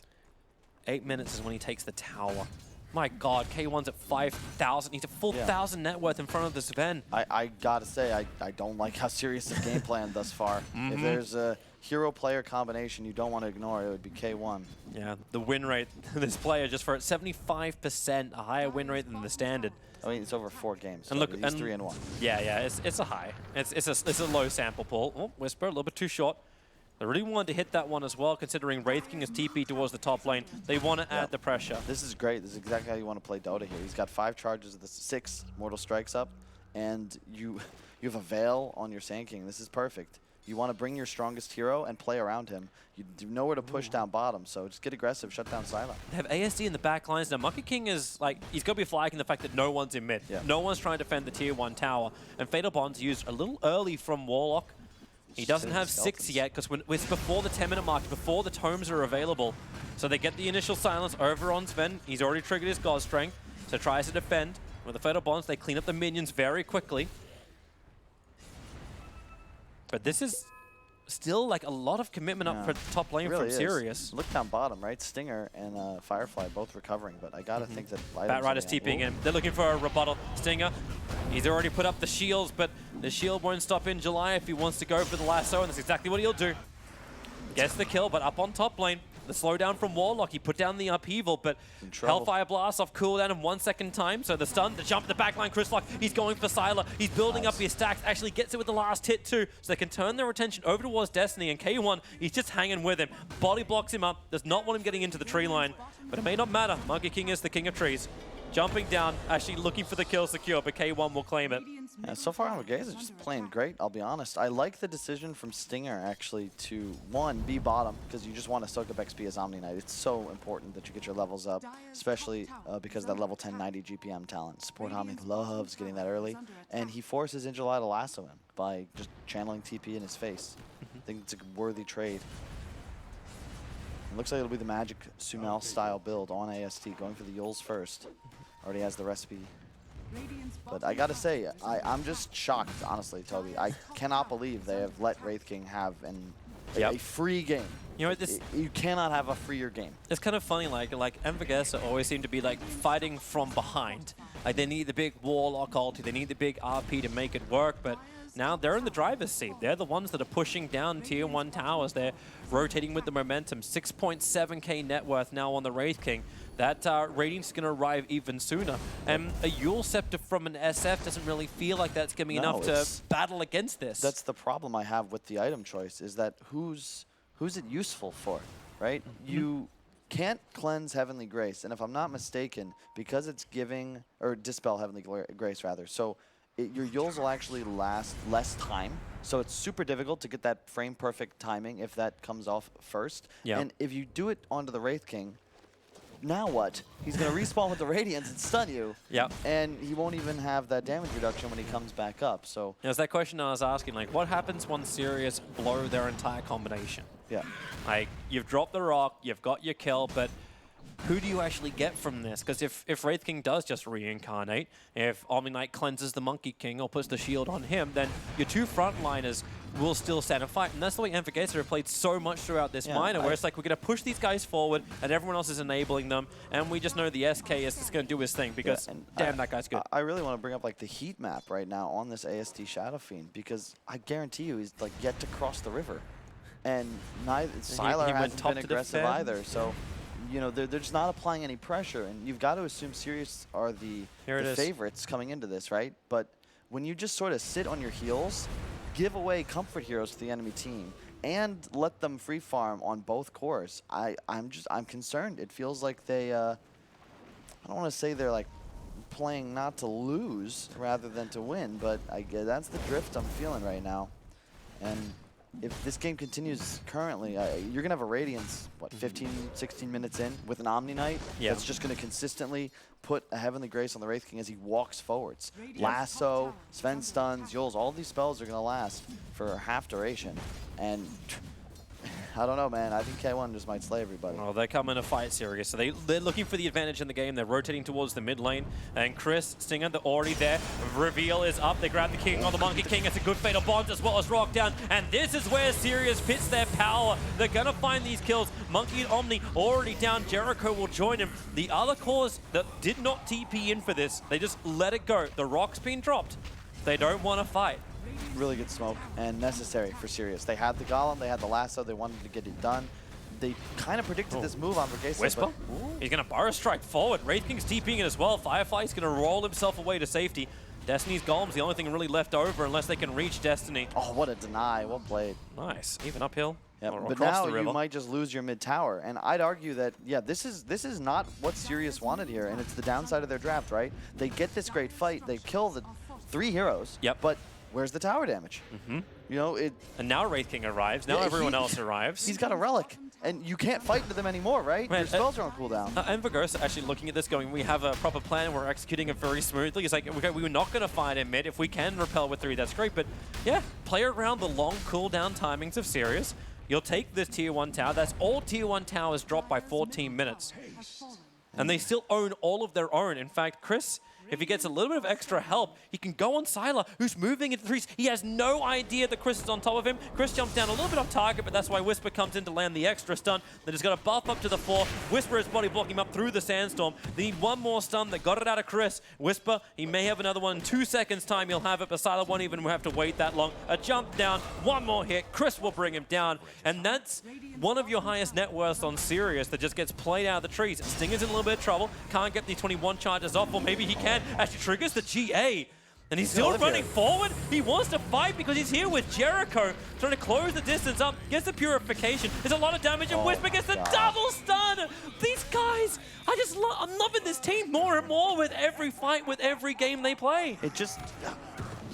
8 minutes is when he takes the tower. My God, K1's at 5,000. He's at 4,000 net worth in front of the Sven. I gotta say, I don't like how Sirius is game plan thus far. If there's a hero-player combination you don't want to ignore, it would be K1. Yeah, the win rate, this player just for 75%, a higher win rate than the standard. I mean, it's over 4 games. So And look, he's 3-1. Yeah, it's a high. It's a low sample pool. Oh, Whisper, a little bit too short. They really wanted to hit that one as well, considering Wraith King is TP towards the top lane. They want to add the pressure. This is great. This is exactly how you want to play Dota here. He's got 5 charges of the 6 Mortal Strikes up, and you have a Veil on your Sand King. This is perfect. You want to bring your strongest hero and play around him. You know where to push down bottom, so just get aggressive, shut down Syla. They have ASD in the back lines. Now, Monkey King is like, he's got to be flagging the fact that no one's in mid. Yeah. No one's trying to defend the tier 1 tower. And Fatal Bond's used a little early from Warlock. He doesn't have 6 yet, because it's before the 10-minute mark, before the tomes are available. So they get the initial silence over on Sven. He's already triggered his God Strength, so tries to defend. With the Fatal Bonds, they clean up the minions very quickly. But this is still like a lot of commitment up for top lane really from Sirius. Look down bottom, right? Stinger and Firefly both recovering, but I gotta think that Bat Rider's TPing in. They're looking for a rebuttal. Stinger, he's already put up the shields, but the shield won't stop in July if he wants to go for the lasso, and that's exactly what he'll do. Gets the kill, but up on top lane. The slowdown from Warlock, he put down the upheaval, but Hellfire Blast off cooldown in 1 second time, so the stun, the jump, the backline, Chris Luck, he's going for Syla, he's building up his stacks, actually gets it with the last hit too, so they can turn their attention over towards Destiny, and K1, he's just hanging with him. Body blocks him up, does not want him getting into the tree line, but it may not matter, Monkey King is the king of trees. Jumping down, actually looking for the kill secure, but K1 will claim it. Yeah, so far, Anvorgesa is just playing great, I'll be honest. I like the decision from Stinger, actually, to, 1, be bottom, because you just want to soak up XP as Omni Knight. It's so important that you get your levels up, especially because of that level 10 90 GPM talent. Support Omni loves getting that early, and he forces Injuly to lasso him by just channeling TP in his face. I think it's a worthy trade. It looks like it'll be the Magic Sumail style build on AST, going for the Yules first. Already has the recipe. But I gotta say, I'm just shocked, honestly, Toby. I cannot believe they have let Wraith King have a free game. You know, You cannot have a freer game. It's kind of funny, like Anvorgesa always seem to be like fighting from behind. Like they need the big Warlock ulti, they need the big RP to make it work, but now they're in the driver's seat. They're the ones that are pushing down tier 1 towers. They're rotating with the momentum. 6.7k net worth now on the Wraith King. That radiant's going to arrive even sooner. And a Yule Scepter from an SF doesn't really feel like that's going to be enough to battle against this. That's the problem I have with the item choice, is that who's it useful for, right? You can't cleanse Heavenly Grace, and if I'm not mistaken, because it's giving, or dispel Heavenly Grace rather, so your Yules will actually last less time, so it's super difficult to get that frame perfect timing if that comes off first. And if you do it onto the Wraith King, now what? He's going to respawn with the Radiance and stun you. And he won't even have that damage reduction when he comes back up. So it's that question I was asking, like, what happens when Sirius blow their entire combination? Like, you've dropped the rock, you've got your kill, but who do you actually get from this? Because if Wraith King does just reincarnate, if Omni Knight cleanses the Monkey King or puts the shield on him, then your 2 frontliners will still stand and fight. And that's the way Anvorgesa have played so much throughout this minor, where it's like, we're going to push these guys forward and everyone else is enabling them, and we just know the SK is just going to do his thing, because damn, that guy's good. I really want to bring up like the heat map right now on this AST Shadow Fiend, because I guarantee you he's like yet to cross the river. And neither Sylar hasn't been aggressive either, so you know, they're just not applying any pressure, and you've got to assume Sirius are the favorites coming into this, right? But when you just sort of sit on your heels, give away comfort heroes to the enemy team, and let them free farm on both cores, I'm concerned. It feels like they, I don't want to say they're like playing not to lose rather than to win, but that's the drift I'm feeling right now. And if this game continues currently, you're going to have a Radiance, what, 15, 16 minutes in with an Omni Knight that's just going to consistently put a Heavenly Grace on the Wraith King as he walks forwards. Lasso, Sven stuns, Yules, all these spells are going to last for half duration. And I don't know, man. I think K1 just might slay everybody. Oh, they're coming to fight Sirius. So they're looking for the advantage in the game. They're rotating towards the mid lane. And Chris, Stinger, they're already there. Reveal is up. They grab the King on the Monkey King. It's a good Fatal Bonds as well as Rock down. And this is where Sirius pits their power. They're going to find these kills. Monkey and Omni already down. Jericho will join him. The other cores that did not TP in for this, they just let it go. The Rock's been dropped. They don't want to fight. Really good smoke and necessary for Sirius. They had the Golem, they had the Lasso, they wanted to get it done. They kind of predicted this move on Anvorgesa. Whisper? He's going to Burrow Strike forward. Wraith King's TPing it as well. Firefly's going to roll himself away to safety. Destiny's Golem's the only thing really left over unless they can reach Destiny. Oh, what a deny. Well played. Nice. Even uphill. Yep. Or But across now the river. you might just lose your mid tower. And I'd argue that, yeah, this is not what Sirius wanted here. And it's the downside of their draft, right? They get this great fight. They kill the 3 heroes. Yep. But where's the tower damage? You know, And now Wraith King arrives. Now Yeah, everyone else arrives. He's got a relic. And you can't fight to them anymore, right? Man, Your spells are on cooldown. Anvorgesa actually looking at this going, we have a proper plan, we're executing it very smoothly. It's like, okay, we were not going to fight in mid. If we can repel with 3, that's great. But yeah, play around the long cooldown timings of Sirius. You'll take this tier 1 tower. That's all tier 1 towers dropped by 14 minutes. And they still own all of their own. In fact, Chris, if he gets a little bit of extra help, he can go on Sylar, who's moving into 3s. He has no idea that Chris is on top of him. Chris jumps down a little bit off target, but that's why Whisper comes in to land the extra stun. Then he's got a buff up to the 4. Whisper is body blocking him up through the sandstorm. They need one more stun that got it out of Chris. Whisper, he may have another one in 2 seconds time. He'll have it, but Sylar won't even have to wait that long. A jump down, one more hit. Chris will bring him down. And that's one of your highest net worths on Sirius that just gets played out of the trees. Stinger's in a little bit of trouble. Can't get the 21 charges off, or maybe he can. Actually triggers the GA. And he's still running forward. He wants to fight because he's here with Jericho, trying to close the distance up, gets the purification. There's a lot of damage, and Whisper gets the double stun. These guys, I'm loving this team more and more with every fight, with every game they play. It just,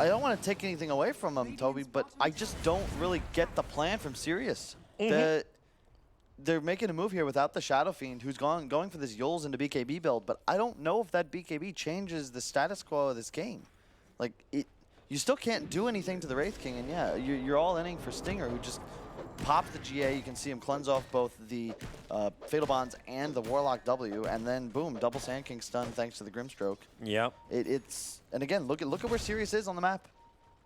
I don't want to take anything away from them, Toby, but I just don't really get the plan from Sirius. They're making a move here without the Shadow Fiend, who's going for this Yules into BKB build, but I don't know if that BKB changes the status quo of this game. Like, you still can't do anything to the Wraith King, and yeah, you're all inning for Stinger, who just pops the GA. You can see him cleanse off both the Fatal Bonds and the Warlock W, and then boom, double Sand King stun thanks to the Grimstroke. Yep. And again, look at where Sirius is on the map.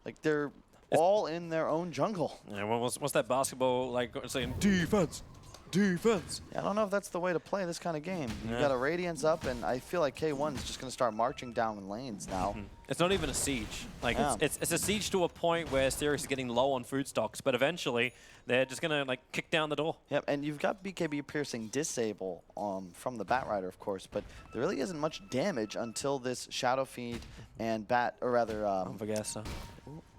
Like, they're all in their own jungle. Yeah, what's that basketball like saying? Defense. Defense. I don't know if that's the way to play this kind of game. You got a Radiance up, and I feel like K1 is just going to start marching down lanes now. It's not even a siege. Like Yeah. it's a siege to a point where Sirius is getting low on food stocks, but eventually they're just gonna like kick down the door. Yep, and you've got BKB piercing disable from the Batrider, of course, but there really isn't much damage until this Shadow Fiend and Anvorgesa.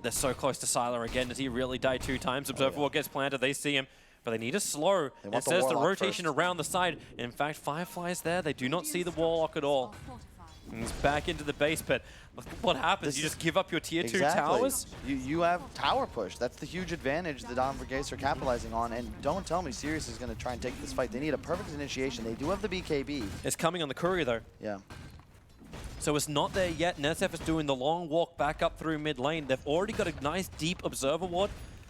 They're so close to Sylar again. Does he really die 2 times? Observer Ward gets planted. They see him. But they need a slow. It says the rotation around the side. In fact, Firefly is there. They do not see the Warlock at all. And he's back into the base, but what happens? You just give up your tier 2 towers? You have tower push. That's the huge advantage that Anvorgesa are capitalizing on. And don't tell me Sirius is going to try and take this fight. They need a perfect initiation. They do have the BKB. It's coming on the courier, though. Yeah. So it's not there yet. Nesef is doing the long walk back up through mid lane. They've already got a nice deep observer ward.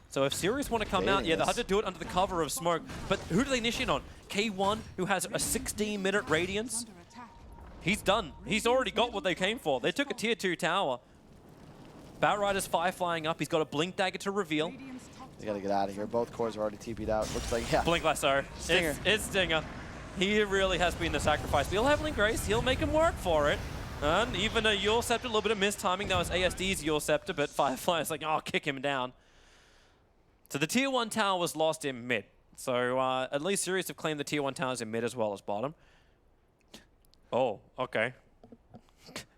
So if Sirius want to come out, yeah, they'll have to do it under the cover of smoke. But who do they initiate on? K1, who has a 16-minute radiance. He's done. He's already got what they came for. They took a tier 2 tower. Batrider's flying up. He's got a Blink Dagger to reveal. They got to get out of here. Both cores are already TP'd out. Looks like, yeah. Blink Lasso. Stinger. It's Stinger. He really has been the sacrifice. But he'll have Link Grace. He'll make him work for it. And even a Yule Scepter, a little bit of mistiming. That was ASD's Yule Scepter, but Firefly's like, oh, kick him down. So the tier 1 tower was lost in mid. So at least Sirius have claimed the tier 1 towers in mid as well as bottom. Oh, okay.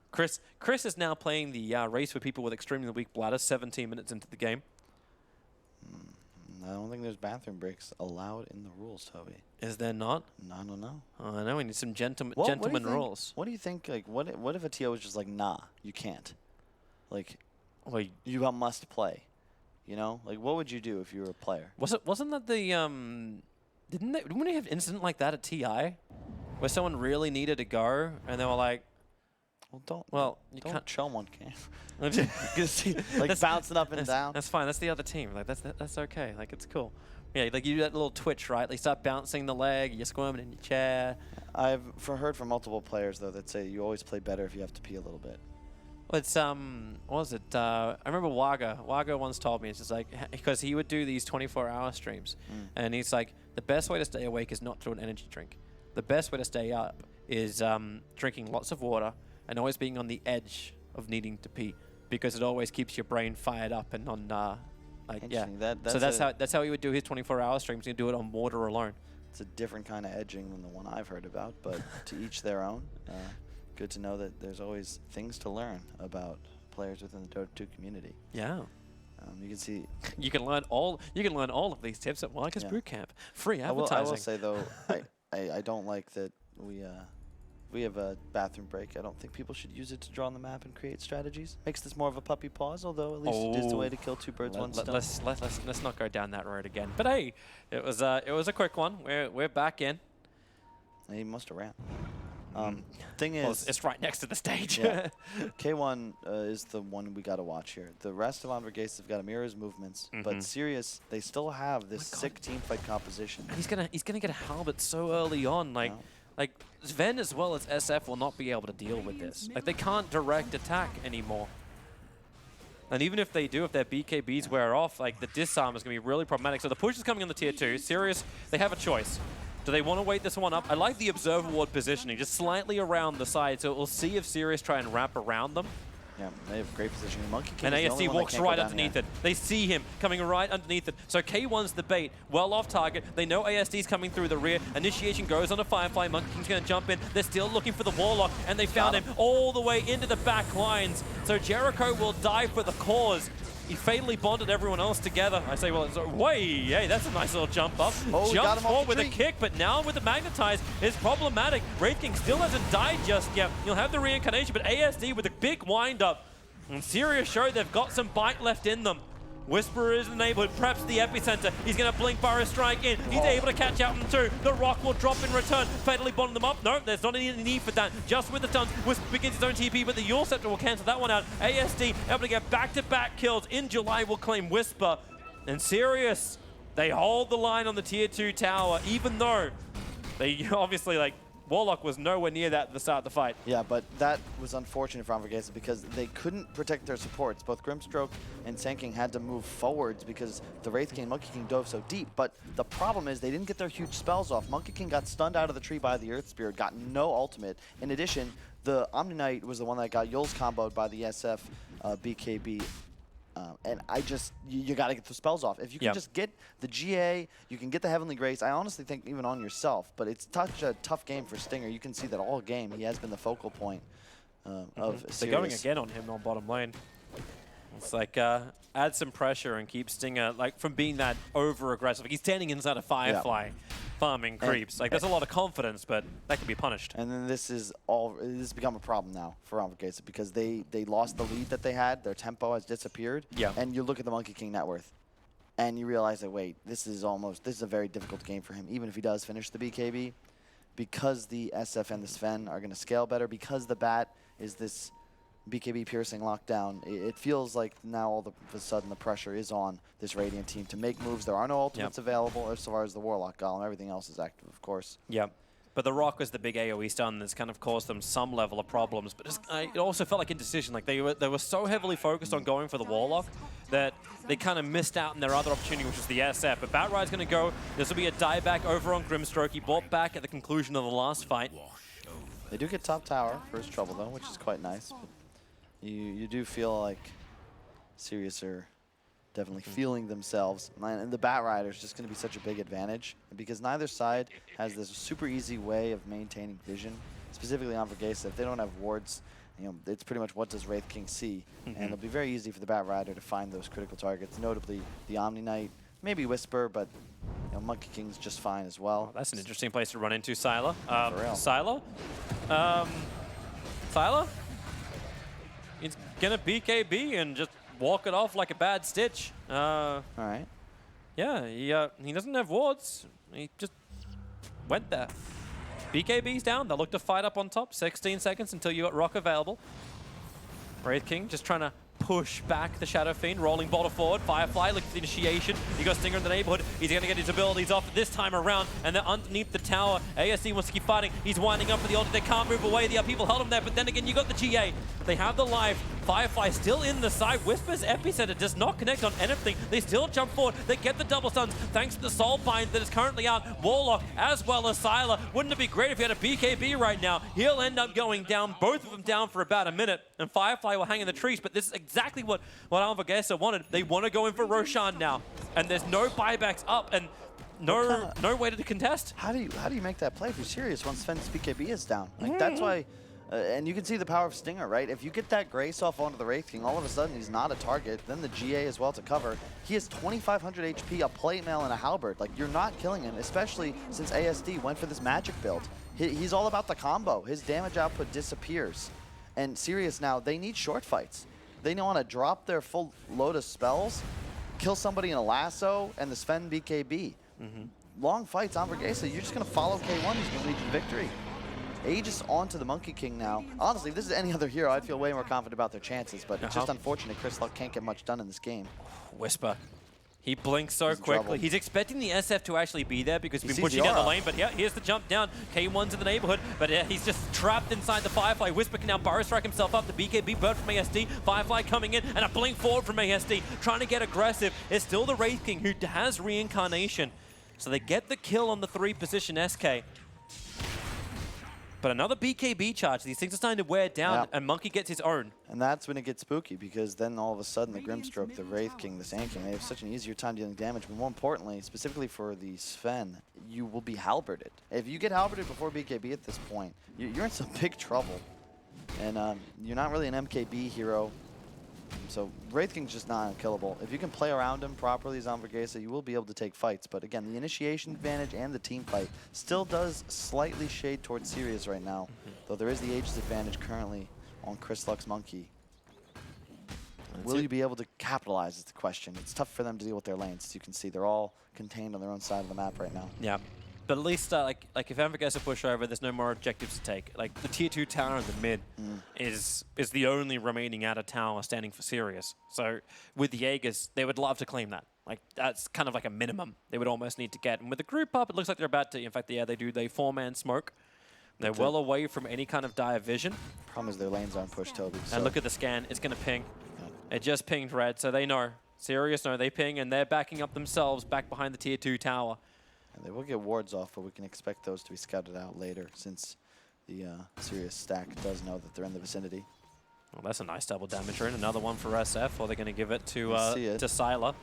Chris is now playing the race with people with extremely weak bladder 17 minutes into the game. I don't think there's bathroom breaks allowed in the rules, Toby. Is there not? No, I don't know. Oh, I know we need some gentleman rules. What do you think? Like, what if a TO was just like, nah, you can't? Like, well, you must play. You know, like, what would you do if you were a player? Wasn't that the didn't we have an incident like that at TI, where someone really needed to go and they were like, Well, you don't can't show 'em on cam. You can see, like, bouncing up and down. That's fine. That's the other team. Like that's okay. Like it's cool. Yeah, like you do that little twitch, right? Like start bouncing the leg. You're squirming in your chair. I've heard from multiple players though that say you always play better if you have to pee a little bit. Well, it's what was it? I remember Waga once told me, it's just like, because he would do these 24-hour streams, and he's like, the best way to stay awake is not through an energy drink. The best way to stay up is drinking lots of water and always being on the edge of needing to pee, because it always keeps your brain fired up and on like yeah. So that's how he would do his 24-hour streams. He'd do it on water alone. It's a different kind of edging than the one I've heard about, but to each their own. Good to know that there's always things to learn about players within the Dota 2 community. Yeah. You can see. You can learn all of these tips at Marcus Bootcamp. Free advertising. I will say though, I don't like that we have a bathroom break. I don't think people should use it to draw on the map and create strategies. Makes this more of a puppy pause, although at least it is the way to kill 2 birds one stone. Let's not go down that road again. But hey, it was a quick one. We're back in. He must have ran. Thing is, it's right next to the stage. Yeah. K1 is the one we got to watch here. The rest of Anvorgesa have got to mirror his movements, but Sirius, they still have this sick teamfight composition. He's gonna get a halberd so early on, like. Like, Sven as well as SF will not be able to deal with this. Like, they can't direct attack anymore. And even if they do, if their BKBs wear off, like, the disarm is going to be really problematic. So the push is coming on the tier 2. Sirius, they have a choice. Do they want to wait this one up? I like the observer ward positioning, just slightly around the side, so we'll see if Sirius try and wrap around them. Yeah, they have great positioning. Monkey King and is ASD walks right underneath it. They see him coming right underneath it. So K1's the bait, well off target. They know ASD's coming through the rear. Initiation goes on a Firefly. Monkey King's going to jump in. They're still looking for the Warlock, and they found him all the way into the back lines. So Jericho will die for the cause. He fatally bonded everyone else together. I say, well, hey, that's a nice little jump up. Jumps forward with a kick, but now with the Magnetize, it's problematic. Wraith King still hasn't died just yet. You'll have the reincarnation, but ASD with a big wind-up. And Sirius show they've got some bite left in them. Whisperer is in the neighborhood, perhaps the epicenter. He's going to blink Burrow Strike in. He's able to catch out them too. The Rock will drop in return. Fatally bond them up. No, there's not any need for that. Just with the stuns, Whisper begins his own TP, but the Yule Scepter will cancel that one out. ASD able to get back-to-back kills. In July will claim Whisper. And Sirius, they hold the line on the tier 2 tower, even though they obviously, like, Warlock was nowhere near that at the start of the fight. Yeah, but that was unfortunate for Anvorgesa because they couldn't protect their supports. Both Grimstroke and Sandking had to move forwards because the Wraith King and Monkey King dove so deep. But the problem is they didn't get their huge spells off. Monkey King got stunned out of the tree by the Earth Spirit, got no ultimate. In addition, the Omni Knight was the one that got Yule's comboed by the SF BKB. And you got to get the spells off. If you can just get the GA, you can get the Heavenly Grace. I honestly think even on yourself, but it's such a tough game for Stinger. You can see that all game he has been the focal point of Sirius. They're going again on him on bottom lane. It's like, add some pressure and keep Stinger like from being that over-aggressive. Like, he's standing inside a Firefly. Farming creeps. Like, there's a lot of confidence, but that can be punished. And then this has become a problem now for Anvorgesa because they lost the lead that they had. Their tempo has disappeared. Yeah. And you look at the Monkey King net worth, and you realize that, wait, this is a very difficult game for him, even if he does finish the BKB, because the SF and the Sven are going to scale better, because the Bat is this BKB piercing lockdown. It feels like now all of a sudden the pressure is on this Radiant team to make moves. There are no ultimates available as far as the Warlock Golem. Everything else is active, of course. Yeah. But the Rock was the big AoE stun that's kind of caused them some level of problems. But it also felt like indecision. Like they were so heavily focused on going for the Warlock that they kind of missed out on their other opportunity, which was the SF. But Batride's going to go. This will be a dieback over on Grimstroke. He bought back at the conclusion of the last fight. They do get top tower for his trouble, though, which is quite nice. But you do feel like Sirius are definitely feeling themselves. And the Batrider is just going to be such a big advantage because neither side has this super easy way of maintaining vision. Specifically on Anvorgesa, if they don't have wards, it's pretty much what does Wraith King see. And it'll be very easy for the Batrider to find those critical targets, notably the Omni Knight, maybe Whisper, but Monkey King's just fine as well. That's an interesting place to run into, Sylar. For real. Sylar? He's gonna BKB and just walk it off like a bad stitch. All right. Yeah, he doesn't have wards. He just went there. BKB's down. They'll look to fight up on top. 16 seconds until you got Rock available. Wraith King just trying to push back the Shadow Fiend, rolling boulder forward. Firefly looking for the initiation. You got Stinger in the neighborhood. He's going to get his abilities off this time around, and they're underneath the tower. ASD wants to keep fighting. He's winding up for the ulti. They can't move away. The people held him there, but then again, you got the GA. They have the life. Firefly still in the side. Whisper's epicenter does not connect on anything. They still jump forward. They get the double stuns thanks to the soul bind that is currently out. Warlock as well as Sylar. Wouldn't it be great if he had a BKB right now? He'll end up going down, both of them down for about a minute, and Firefly will hang in the trees, but this is exactly what Anvorgesa wanted. They want to go in for Roshan now, and there's no buybacks up, and no way to contest. How do you make that play if you're serious once Sven's BKB is down? Like that's why, and you can see the power of Stinger, right? If you get that Grace off onto the Wraith King, all of a sudden he's not a target. Then the GA as well to cover. He has 2,500 HP, a plate mail, and a halberd. Like you're not killing him, especially since ASD went for this magic build. He's all about the combo. His damage output disappears, and Sirius now they need short fights. They want to drop their full load of spells, kill somebody in a lasso, and the Sven BKB. Long fights, Anvorgesa, you're just going to follow K1, he's going to lead you to victory. Aegis onto the Monkey King now. Honestly, if this is any other hero, I'd feel way more confident about their chances, but it's just unfortunate Chris Luck can't get much done in this game. Whisper. He blinks so quickly. He's expecting the SF to actually be there because he's been pushing the down the lane, but yeah, here's the jump down. K1's in the neighborhood, but he's just trapped inside the Firefly. Whisper can now burrow strike himself up. The BKB bird from ASD. Firefly coming in, and a blink forward from ASD, trying to get aggressive. It's still the Wraith King who has reincarnation. So they get the kill on the 3 position SK. But another BKB charge. These things are starting to wear down, and Monkey gets his own. And that's when it gets spooky, because then all of a sudden the Grimstroke, the Wraith King, the Sand King, they have such an easier time dealing damage. But more importantly, specifically for the Sven, you will be halberded. If you get halberded before BKB at this point, you're in some big trouble. And you're not really an MKB hero. So Wraith King's just not unkillable. If you can play around him properly as Anvorgesa, you will be able to take fights. But again, the initiation advantage and the team fight still does slightly shade towards Sirius right now. Though there is the Aegis advantage currently on Chris Luck's Monkey. Will you be able to capitalize is the question. It's tough for them to deal with their lanes. As you can see, they're all contained on their own side of the map right now. Yeah. But at least, like if Anvorgesa push over, there's no more objectives to take. Like, the tier 2 tower in the mid is the only remaining outer tower standing for Sirius. So, with the Aegis, they would love to claim that. Like, that's kind of like a minimum they would almost need to get. And with the group up, it looks like they're about to, in fact, yeah, they do, they 4-man smoke. They're well away from any kind of dire vision. Problem is their lanes aren't pushed, Toby. So. And look at the scan, it's going to ping. It just pinged red, so they know. Sirius know, they ping, and they're backing up themselves back behind the tier 2 tower. And they will get wards off, but we can expect those to be scouted out later, since the Sirius stack does know that they're in the vicinity. Well, that's a nice double damage rune. Another one for SF, or they're going to give it to Sylar.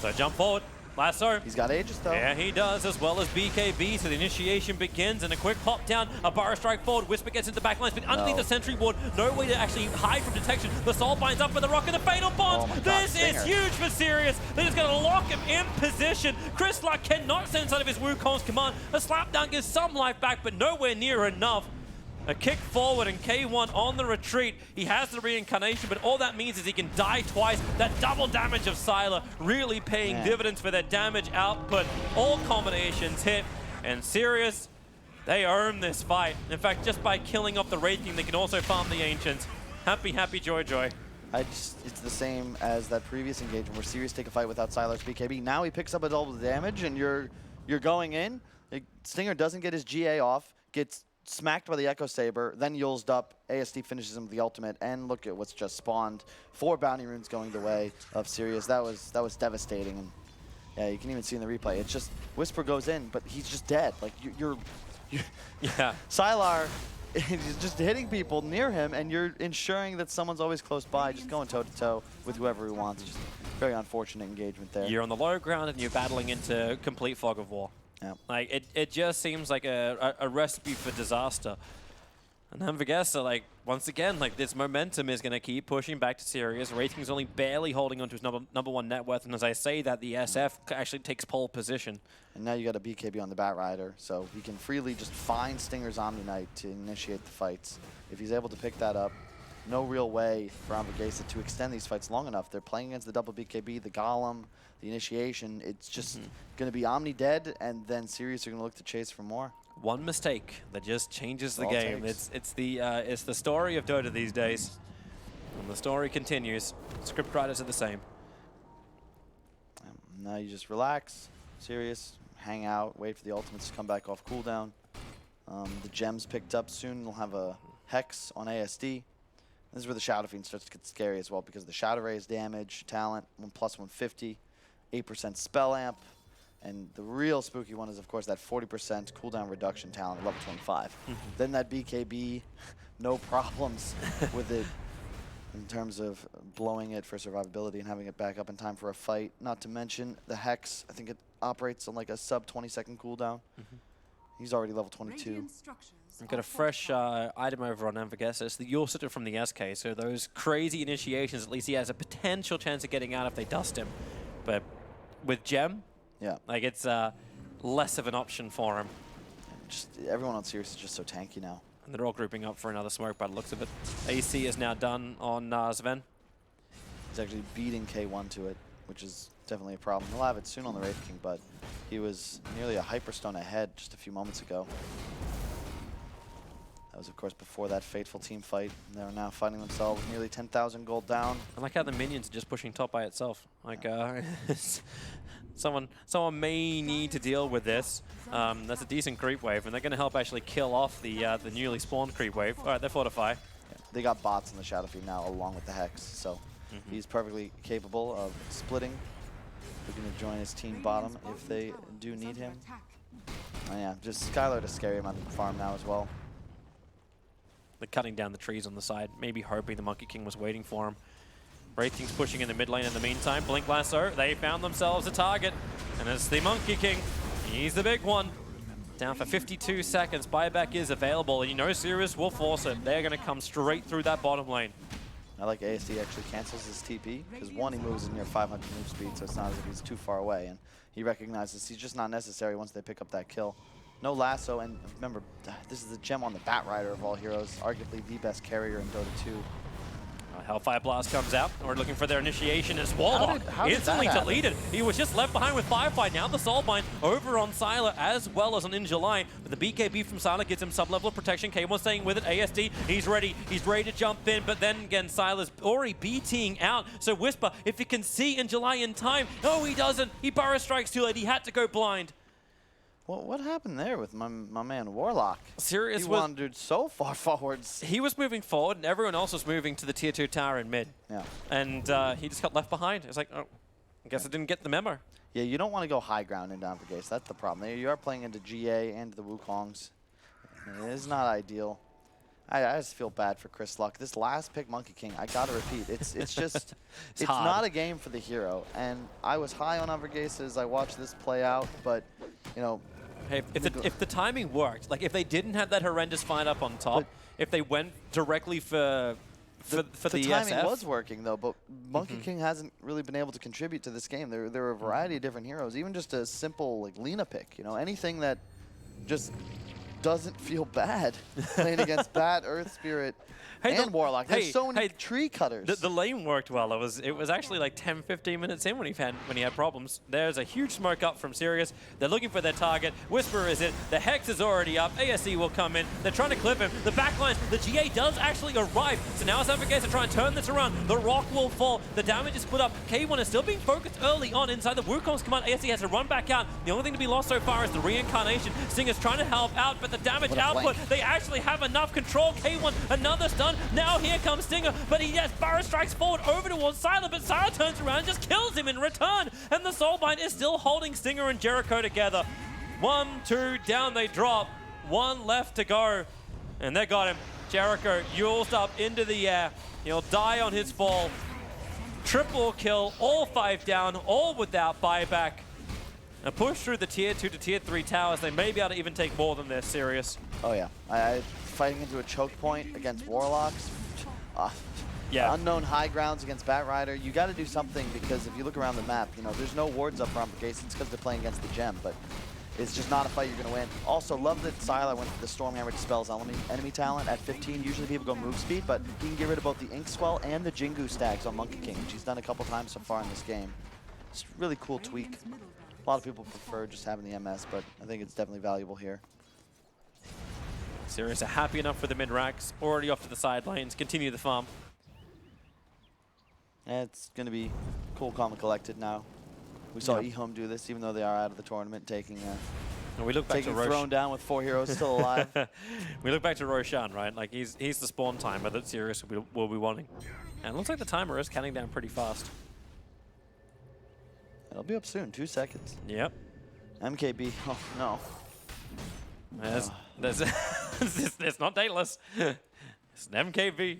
So jump forward. Lasso. He's got Aegis though. Yeah, he does, as well as BKB. So the initiation begins, and a quick pop down, a burrow strike forward. Whisper gets into the back lines, but underneath the sentry ward, no way to actually hide from detection. The soul binds up with the rock and the fatal bonds. Oh my God, this is huge for Sirius. They're just going to lock him in position. Chris Luck cannot stand inside of his Wukong's command. A slapdown gives some life back, but nowhere near enough. A kick forward and K1 on the retreat. He has the reincarnation, but all that means is he can die twice. That double damage of Sylar really paying dividends for their damage output. All combinations hit, and Sirius, they earn this fight. In fact, just by killing off the Wraith King, they can also farm the Ancients. Happy, happy, joy, joy. It's the same as that previous engagement where Sirius take a fight without Sylar's BKB. Now he picks up a double damage, and you're going in. Stinger doesn't get his GA off, gets smacked by the Echo Saber, then Yulzed up. ASD finishes him with the ultimate, and look at what's just spawned. 4 bounty runes going the way of Sirius. That was devastating, and yeah, you can even see in the replay. It's just Whisper goes in, but he's just dead. Like you're Sylar is just hitting people near him, and you're ensuring that someone's always close by, just going toe to toe with whoever he wants. Just very unfortunate engagement there. You're on the low ground, and you're battling into complete fog of war. Yeah. Like, it just seems like a recipe for disaster. And Anvorgesa, like, once again, like, this momentum is going to keep pushing back to Sirius. Rating's only barely holding onto his number 1 net worth, and as I say that, the SF actually takes pole position. And now you got a BKB on the Bat Rider, so he can freely just find Stinger's Omni Knight to initiate the fights. If he's able to pick that up, no real way for Anvorgesa to extend these fights long enough. They're playing against the double BKB, the Golem, the initiation. It's just going to be Omni dead, and then Sirius are going to look to chase for more. One mistake that just changes the All game. takes. It's the story of Dota these days, and the story continues. Script writers are the same. Now you just relax, Sirius, hang out, wait for the ultimates to come back off cooldown. The gems picked up soon. We'll have a Hex on ASD. This is where the Shadow Fiend starts to get scary as well, because the Shadow Rays damage, talent, 1+150, 8% spell amp, and the real spooky one is, of course, that 40% cooldown reduction talent at level 25. Then that BKB, no problems with it in terms of blowing it for survivability and having it back up in time for a fight. Not to mention the Hex, I think it operates on like a sub 20-second cooldown. He's already level 22. I've got a fresh item over on Anvorgesa. It's the Yule Sitter from the SK, so those crazy initiations, at least he has a potential chance of getting out if they dust him. But with Gem, Yeah. like it's less of an option for him. Just everyone on Sirius is just so tanky now. And they're all grouping up for another smoke by the looks of it. AC is now done on Sven. He's actually beating K1 to it, which is definitely a problem. He'll have it soon on the Wraith King, but he was nearly a Hyperstone ahead just a few moments ago. That was, of course, before that fateful team fight. And they're now fighting themselves nearly 10,000 gold down. I like how the minions are just pushing top by itself. Like, someone may need to deal with this. That's a decent creep wave, and they're going to help actually kill off the newly spawned creep wave. All right, they fortify. Yeah. They got bots in the Shadow Fiend now, along with the Hex, so he's perfectly capable of splitting. Looking to join his team bottom if they do need him. Oh yeah, just Skylar to scare him on the farm now as well. They're cutting down the trees on the side, maybe hoping the Monkey King was waiting for him. Wraith King's pushing in the mid lane in the meantime. Blink Lasso, they found themselves a target. And it's the Monkey King. He's the big one. Down for 52 seconds. Buyback is available, and you know Sirius will force it. They're going to come straight through that bottom lane. I like ASD actually cancels his TP, because one, he moves in near 500 move speed, so it's not as if he's too far away, and he recognizes he's just not necessary once they pick up that kill. No lasso, and remember, this is the gem on the Bat Rider of all heroes, arguably the best carrier in Dota 2. Hellfire Blast comes out. We're looking for their initiation as Warlock how did instantly that happen? deleted. He was just left behind with Firefly. Now the Soulbind over on Sylar as well as on In July. But the BKB from Sylar gives him sub-level of protection. K1 staying with it. ASD, he's ready. He's ready to jump in. But then again, Sylar's already BTing out. So Whisper, if he can see In July in time. No, he doesn't. He Burrow Strikes too late. He had to go blind. Well, what happened there with my man Warlock? Sirius he was wandered so far forwards. He was moving forward, and everyone else was moving to the tier 2 tower in mid. Yeah. And he just got left behind. It's like, oh, I guess I didn't get the memo. Yeah, you don't want to go high ground into Anvorgesa. That's the problem. You are playing into GA and the Wukongs. It is not ideal. I just feel bad for Chris Luck. This last pick, Monkey King, I gotta repeat, it's just, it's not a game for the hero. And I was high on Anvorgesa as I watched this play out, but, you know, hey, if the timing worked, like if they didn't have that horrendous fight up on top, if they went directly for the timing SF, was working though, but Monkey King hasn't really been able to contribute to this game. There are a variety of different heroes, even just a simple like Lina pick, you know, anything that just doesn't feel bad playing against Bat, Earth Spirit, and Warlock. There's so many tree cutters. The lane worked well. It was actually like 10, 15 minutes in when he had problems. There's a huge smoke up from Sirius. They're looking for their target. Whisper is it. The Hex is already up. ASE will come in. They're trying to clip him. The backline, the GA does actually arrive. So now it's Anvorgesa trying to turn this around. The rock will fall. The damage is split up. K1 is still being focused early on inside the Wukong's command. ASE has to run back out. The only thing to be lost so far is the reincarnation. Stinger's trying to help out, but the damage output, they actually have enough control. K1, another stun. Now here comes Stinger, but he just Burrow Strikes forward over towards Sylar, but Sylar turns around and just kills him in return. And the Soulbind is still holding Stinger and Jericho together. 1, 2, down they drop. 1 left to go. And they got him. Jericho yules up into the air. He'll die on his fall. Triple kill, all 5 down, all without buyback. A push through the tier 2 to tier 3 towers. They may be able to even take more than this, Sirius. Oh yeah, fighting into a choke point against Warlocks. Yeah. Unknown high grounds against Bat Rider. You got to do something, because if you look around the map, you know, there's no wards up for Anvorgesa. It's because they're playing against the gem, but it's just not a fight you're going to win. Also, love that Sylar went for the Stormhammer dispels enemy talent at 15. Usually people go move speed, but he can get rid of both the Ink Swell and the Jingu stags on Monkey King, which he's done a couple times so far in this game. It's a really cool tweak. A lot of people prefer just having the MS, but I think it's definitely valuable here. Sirius are happy enough with the mid-racks, already off to the side lanes, continue the farm. It's going to be cool, calm, and collected now. We saw eHome do this, even though they are out of the tournament, taking and we look back to thrown down with 4 heroes still alive. We look back to Roshan, right? Like he's the spawn timer that Sirius will be wanting. And it looks like the timer is counting down pretty fast. It'll be up soon, 2 seconds. Yep. MKB, oh no. It's not dateless. It's an MKB.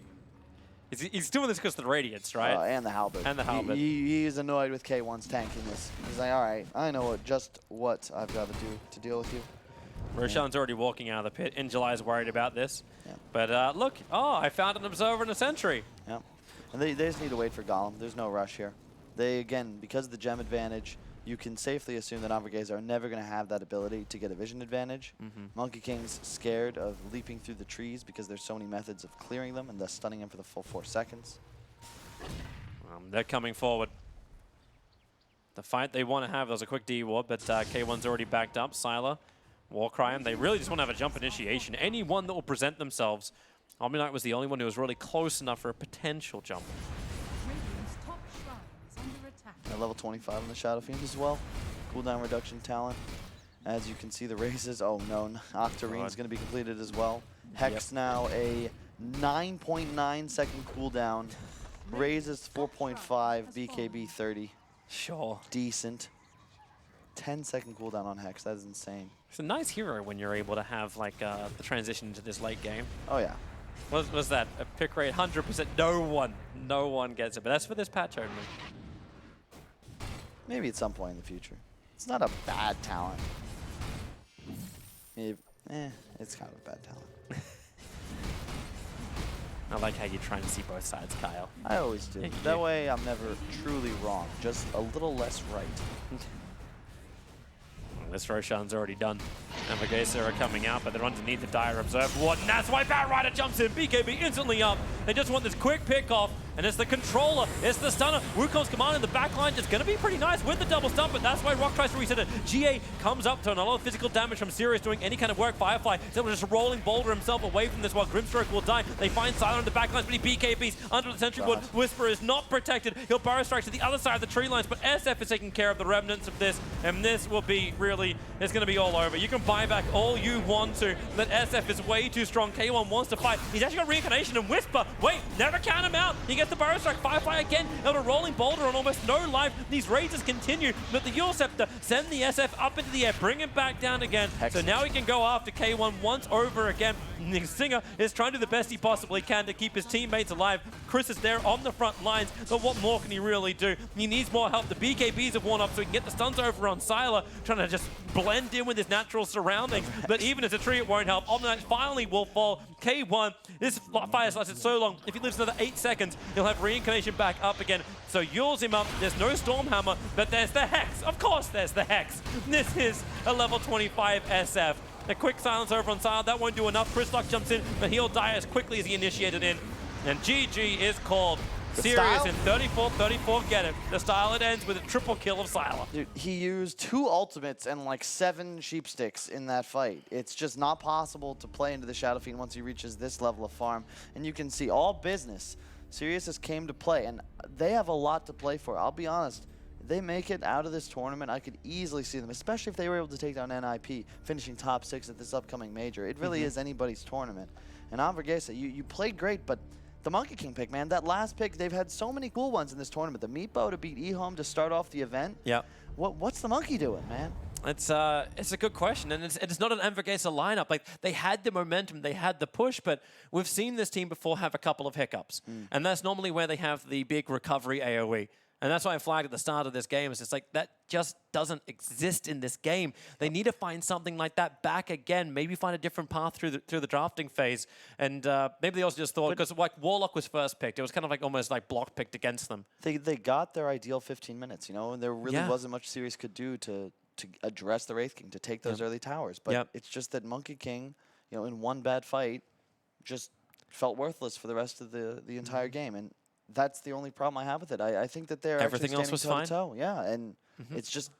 He's doing this because of the Radiance, right? And the Halberd. And the Halberd. He is annoyed with K1's tanking this. He's like, all right, I know just what I've got to do to deal with you. Roshan's already walking out of the pit. July's worried about this. Yeah. But look, I found an Observer and a Sentry. Yeah. And they just need to wait for Golem. There's no rush here. They, again, because of the gem advantage, you can safely assume that Anvorgesa are never going to have that ability to get a vision advantage. Monkey King's scared of leaping through the trees because there's so many methods of clearing them and thus stunning him for the full 4 seconds. They're coming forward. The fight they want to have, there's a quick D-Ward, but K1's already backed up. Sylar, Warcry, and they really just want to have a jump initiation. Anyone that will present themselves. Omni Knight was the only one who was really close enough for a potential jump. Radiant's top shrine is under attack. At level 25 on the Shadow Fiend as well. Cooldown reduction talent. As you can see, the raises. Oh no, Octarine's going to be completed as well. Hex now a 9.9 second cooldown. Raises 4.5, BKB 30. Sure. Decent. 10-second cooldown on Hex. That is insane. It's a nice hero when you're able to have like the transition into this late game. Oh yeah. What was that? A pick rate 100%. No one gets it. But that's for this patch only. Maybe at some point in the future. It's not a bad talent. It's kind of a bad talent. I like how you try and see both sides, Kyle. I always do. That way I'm never truly wrong. Just a little less right. This Roshan's already done. Anvorgesa are coming out, but they're underneath the Dire Observer Ward, and that's why Batrider jumps in. BKB instantly up. They just want this quick pick-off, and it's the controller, it's the stunner. Wukong's command in the backline is going to be pretty nice with the double stun, but that's why Rock tries to reset it. GA comes up to a lot of physical damage from Sirius doing any kind of work. Firefly is able to just rolling boulder himself away from this while Grimstroke will die. They find Sylar in the backlines, but he BKBs under the Sentry Ward. Whisper is not protected. He'll Burrow Strike to the other side of the tree lines, but SF is taking care of the remnants of this, and this will be really, it's going to be all over. You can buy back all you want to, but SF is way too strong. K1 wants to fight. He's actually got Reincarnation and Whisper. Wait, never count him out. He gets the Burrow Strike. Firefly again, able to rolling boulder on almost no life. These raises continue, but the Yule Scepter send the SF up into the air, bring him back down again. So now he can go after K1 once over again. Singer is trying to do the best he possibly can to keep his teammates alive. Chris is there on the front lines, but what more can he really do? He needs more help. The BKBs have worn up so he can get the stuns over on Sylar, trying to just blend in with his natural surroundings. But even as a tree, it won't help. Omni finally will fall. K1, this fire lasted so long. If he lives another 8 seconds, he'll have Reincarnation back up again. So Yule's him up. There's no Stormhammer, but there's the Hex. Of course there's the Hex. This is a level 25 SF. A quick silence over on Sylar. That won't do enough. Chrislock jumps in, but he'll die as quickly as he initiated in. And GG is called. Sirius in 34-34, get it. The style, it ends with a triple kill of Sylar. Dude, he used 2 ultimates and like 7 sheep sticks in that fight. It's just not possible to play into the Shadow Fiend once he reaches this level of farm. And you can see all business. Sirius has came to play, and they have a lot to play for. I'll be honest. If they make it out of this tournament, I could easily see them, especially if they were able to take down NIP, finishing top 6 at this upcoming major. It really is anybody's tournament. And Anvorgesa, you played great, but the Monkey King pick, man, that last pick, they've had so many cool ones in this tournament. The Meatbow to beat eHome to start off the event. Yeah. What's the Monkey doing, man? It's a good question, and it's not an Anvorgesa lineup. Like, they had the momentum, they had the push, but we've seen this team before have a couple of hiccups. And that's normally where they have the big recovery AoE. And that's why I flagged at the start of this game. It's just like, that just doesn't exist in this game. They need to find something like that back again. Maybe find a different path through the drafting phase. And maybe they also just thought, because like Warlock was first picked, it was kind of like almost like block picked against them. They got their ideal 15 minutes, you know, and there really wasn't much Sirius could do to address the Wraith King, to take those early towers. But it's just that Monkey King, you know, in one bad fight, just felt worthless for the rest of the entire game. And that's the only problem I have with it. I think that they're everything else was fine. Yeah, and it's just,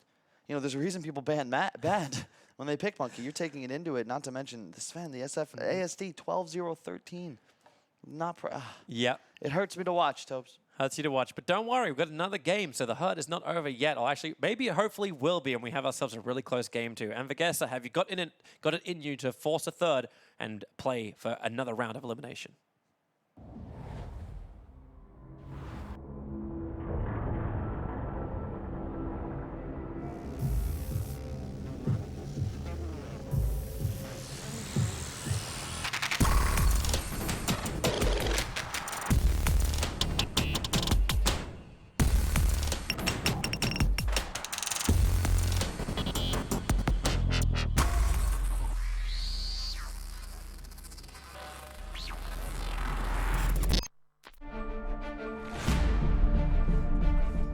you know, there's a reason people ban Bad when they pick Monkey, you're taking it into it. Not to mention Sven, the ASD 12-0-13. Not Yep. It hurts me to watch, Topes. Hurts you to watch. But don't worry, we've got another game, so the hurt is not over yet. Or actually, maybe it hopefully will be, and we have ourselves a really close game too. Anvorgesa, have you got it in you to force a third and play for another round of elimination?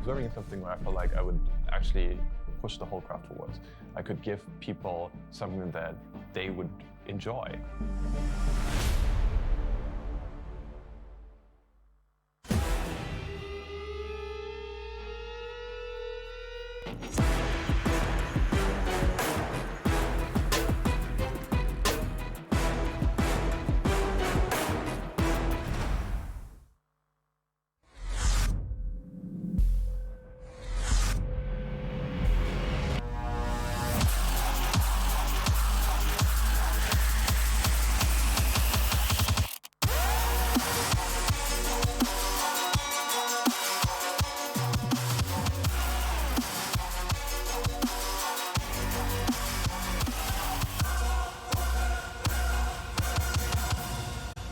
Observing something where I felt like I would actually push the whole craft forwards. I could give people something that they would enjoy. Thank you.